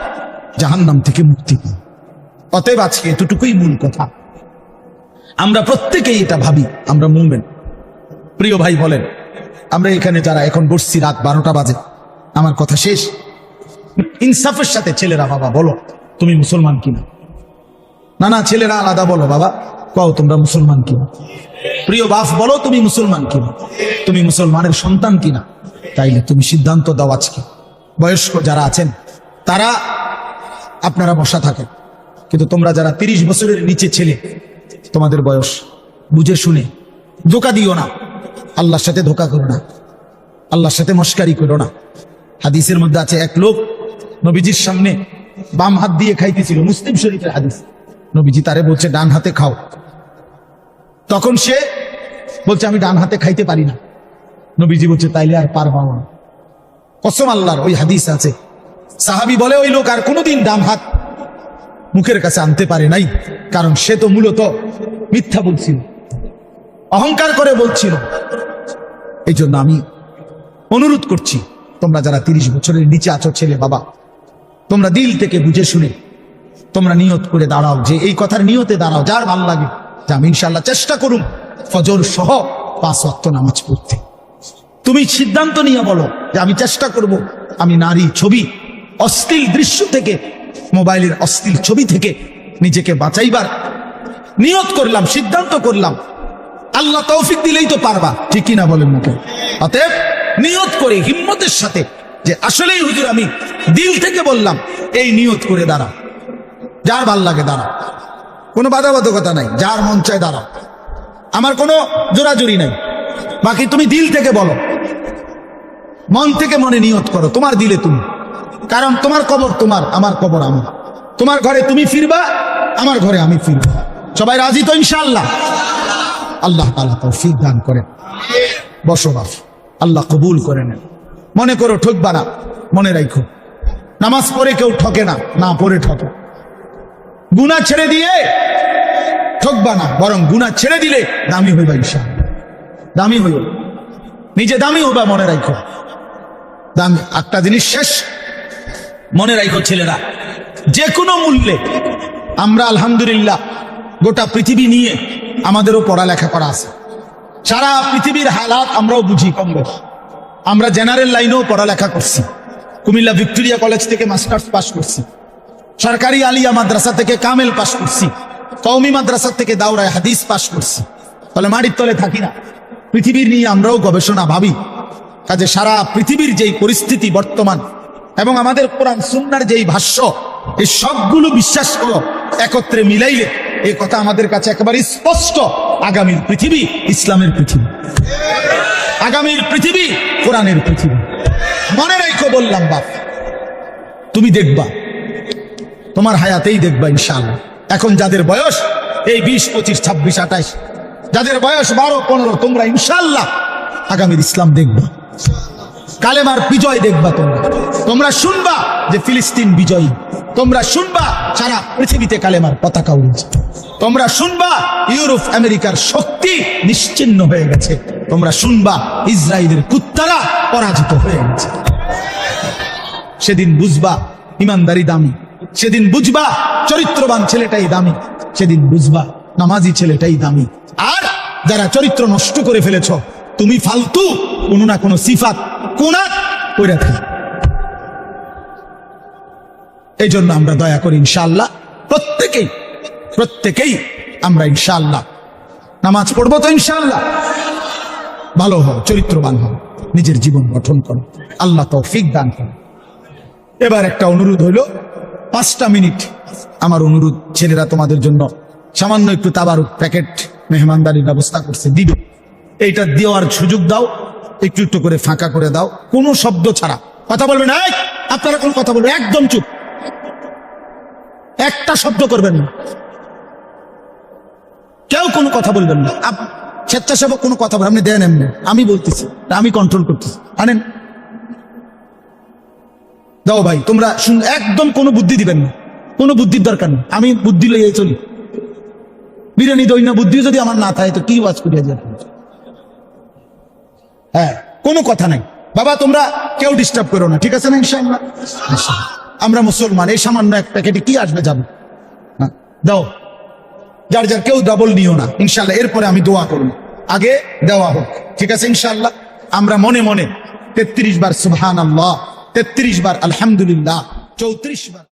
জাহান্নাম থেকে মুক্তি পাওয়া। অতএব আজকে এতটুকুই মূল কথা। আমরা প্রত্যেকেই এটা ভাবি, আমরা মুমিন। প্রিয় ভাই বলেন, আমরা এখানে যারা এখন বসছি, রাত 12টা বাজে, আমার কথা শেষ। ইনসাফের সাথে ছেলেরা বাবা বলো তুমি মুসলমান কিনা। না না, ছেলেরা আলাদা বলো, বাবা কও তোমরা মুসলমান কিনা। প্রিয় বাপ বলো তুমি মুসলমান কিনা, তুমি মুসলমানের সন্তান কিনা। তাইলে তুমি সিদ্ধান্ত দাও আজকে। বয়স্ক যারা আছেন তারা আপনারা বসা থাকেন, কিন্তু তোমরা যারা 30 বছরের নিচে ছেলে, তোমাদের বয়স বুঝে শুনে ধোকা দিও না, আল্লাহর সাথে ধোকা করো না, আল্লাহর সাথে মস্কারি করো না। হাদিসের মধ্যে আছে, এক লোক নবীজির সামনে বাম হাত দিয়ে খাইতেছিল, মুসলিম শরীফের হাদিস। নবীজি তারে বলছে ডান হাতে খাও, তখন সে বলছে আমি ডান হাতে খাইতে পারি না। নবীজি বলছে তাইলে আর পারবা না, কসম আল্লাহর। ওই হাদিস আছে, সাহাবী বলে ওই লোক আর কোনোদিন ডান হাত মুখের কাছে আনতে পারে নাই, কারণ সে তো মূলত মিথ্যা বলছিল, অহংকার করে বলছিল। এই জন্য আমি অনুরোধ করছি, তোমরা যারা 30 বছরের নিচে আছো ছেলে বাবা, তোমরা দিল থেকে বুঝে শুনে তোমরা নিয়ত করে দাঁড়াও, যে এই কথার নিয়তে দাঁড়াও, যার ভালো লাগে যে আমি ইনশাআল্লাহ চেষ্টা করুন ফজর সহ 5 ওয়াক্ত নামাজ পড়তে। তুমি সিদ্ধান্ত নিয়ে বলো যে আমি চেষ্টা করব, আমি নারী, ছবি, অশ্লীল দৃশ্য থেকে, মোবাইলের অশ্লীল ছবি থেকে নিজেকে বাঁচাইবার নিয়ত করলাম, সিদ্ধান্ত করলাম। আল্লাহ তৌফিক দিলেই তো পারবা, ঠিক কিনা বলেন মুখে। অতএব নিয়ত করে হিম্মতের সাথে যে আসলেই হুজুর আমি দিল থেকে বললাম, এই নিয়ত করে দাঁড়াও, যার ভাল লাগে দাঁড়াও, কোনো বাধাবাধকতা নাই, যার মন চায় দাঁড়াও, আমার কোনো জোরাজুরি নাই। বাকি তুমি দিল থেকে বলো, মন থেকে মনে নিয়ত করো, তোমার দিলে তুমি, কারণ তোমার কবর তোমার, আমার কবর আমার। তোমার ঘরে তুমি ফিরবা, আমার ঘরে আমি ফিরবো। সবাই রাজি তো ইনশাআল্লাহ? আল্লাহ তাআলা তৌফিক দান করেন। বসবাস আল্লাহ কবুল করে নেন। মনে করো ঠকবা না, মনে রাখো নামাজ পড়ে কেউ ঠকে না, না পড়ে ঠকে। গুনাহ ছেড়ে দিয়ে ঠকবা না, বরং গুনাহ ছেড়ে দিলে দামি হইবা ইনশাআল্লাহ। দামি হইব, নিজে দামি হইবা, মনে রাখো দামি। একটা জিনিস শেষ মনে রাখো ছেলেরা, যে কোনো মূল্যে আমরা আলহামদুলিল্লাহ গোটা পৃথিবী নিয়ে আমাদেরও পড়ালেখা করা আছে, সারা পৃথিবীর হালাত আমরাও বুঝি কম বেশি। আমরা জেনারেল লাইনেও পড়ালেখা করছি, কুমিল্লা ভিক্টোরিয়া কলেজ থেকে মাস্টার্স পাস করছি, সরকারি আলিয়া মাদ্রাসা থেকে কামেল পাস করছি, কওমি মাদ্রাসা থেকে দাওরায়ে হাদিস পাস করছি। তাহলে মাটির তলে থাকি না, পৃথিবীর নিয়ে আমরাও গবেষণা ভাবি। কাজে সারা পৃথিবীর যেই পরিস্থিতি বর্তমান এবং আমাদের কোরআন সুন্নাহর যেই ভাষ্য, এই সবগুলো বিশ্বাস করো, একত্রে মিলাইলে এই কথা আমাদের কাছে একেবারে স্পষ্ট। আগামীর পৃথিবী ইসলামের পৃথিবী, আগামীর পৃথিবী কোরআনের পৃথিবী। মনে রাখো বললাম বাপ, তুমি দেখবা, তোমার হায়াতেই দেখবা ইনশাআল্লাহ। এখন যাদের বয়স এই 20, 25, 26, 28, যাদের বয়স 12, 15, তোমরা ইনশাআল্লাহ আগামীর ইসলাম দেখবা। কালেমার বিজয় দেখবা তোমরা। তোমরা শুনবা যে ফিলিস্তিন বিজয়ী, তোমরা শুনবা সারা পৃথিবীতে কালেমার পতাকা উড়ছে, তোমরা শুনবা ইউরোপ আমেরিকার শক্তি নিশ্চিহ্ন হয়ে গেছে, তোমরা শুনবা ইসরায়েলের কুত্তারা পরাজিত হয়ে গেছে। সেদিন বুঝবা ইমানদারি দামি, সেদিন বুঝবা চরিত্রবান ছেলেটাই দামি, সেদিন বুঝবা নামাজি ছেলেটাই দামি। আর যারা চরিত্র নষ্ট করে ফেলেছ, তুমি ফালতু কোনো না কোনো সিফাত কোনাত কইরা থাকো। এই জন্য আমরা দয়া করি ইনশাআল্লাহ প্রত্যেকেই আমরা ইনশাআল্লাহ নামাজ পড়বো তো ইনশাআল্লাহ। ভালো হও, চরিত্রবান হও, নিজের জীবন গঠন করো, আল্লাহ তৌফিক দান করো। এবার একটা অনুরোধ হইল, 5টা মিনিট আমার অনুরোধ, ছেলেরা তোমাদের জন্য সামান্য একটু তাবারুক প্যাকেট মেহমানদারির ব্যবস্থা করছে, দিবে। এইটা দেওয়ার সুযোগ দাও, একটু একটু করে ফাঁকা করে দাও, কোনো শব্দ ছাড়া কথা বলবেন না। আপনারা কোন কথা বলবেন? একদম চুপ, একটা শব্দ করবেন না, কেউ কোনো কথা বলবেন না। স্বেচ্ছাসেবক কোনো কথা বলবেন, আপনি দেন এমনি, আমি বলতেছি, আমি কন্ট্রোল করতেছি, আনেন দাও ভাই। তোমরা একদম কোনো বুদ্ধি দিবেন না, কোনো বুদ্ধির দরকার নেই, আমি বুদ্ধি লইয়ে চলি। বিরিয়ানি দই না বুদ্ধি যদি আমার না থাকে তো কি ওয়াজ করিয়া যায়? হ্যাঁ, কোনো কথা নাই বাবা, তোমরা কেউ ডিস্টার্ব করো না, ঠিক আছে না? ইনশাআল্লাহ আমরা মুসলমান, এই সামান্য এক প্যাকেটে কি আসবে যাবে? দাও, যার যার কেউ ডাবল নিও না ইনশাআল্লাহ। এরপরে আমি দোয়া করব, আগে দেওয়া হোক, ঠিক আছে ইনশাআল্লাহ। আমরা মনে মনে 33 বার সুবহানাল্লাহ, 33 বার আলহামদুলিল্লাহ, 34 বার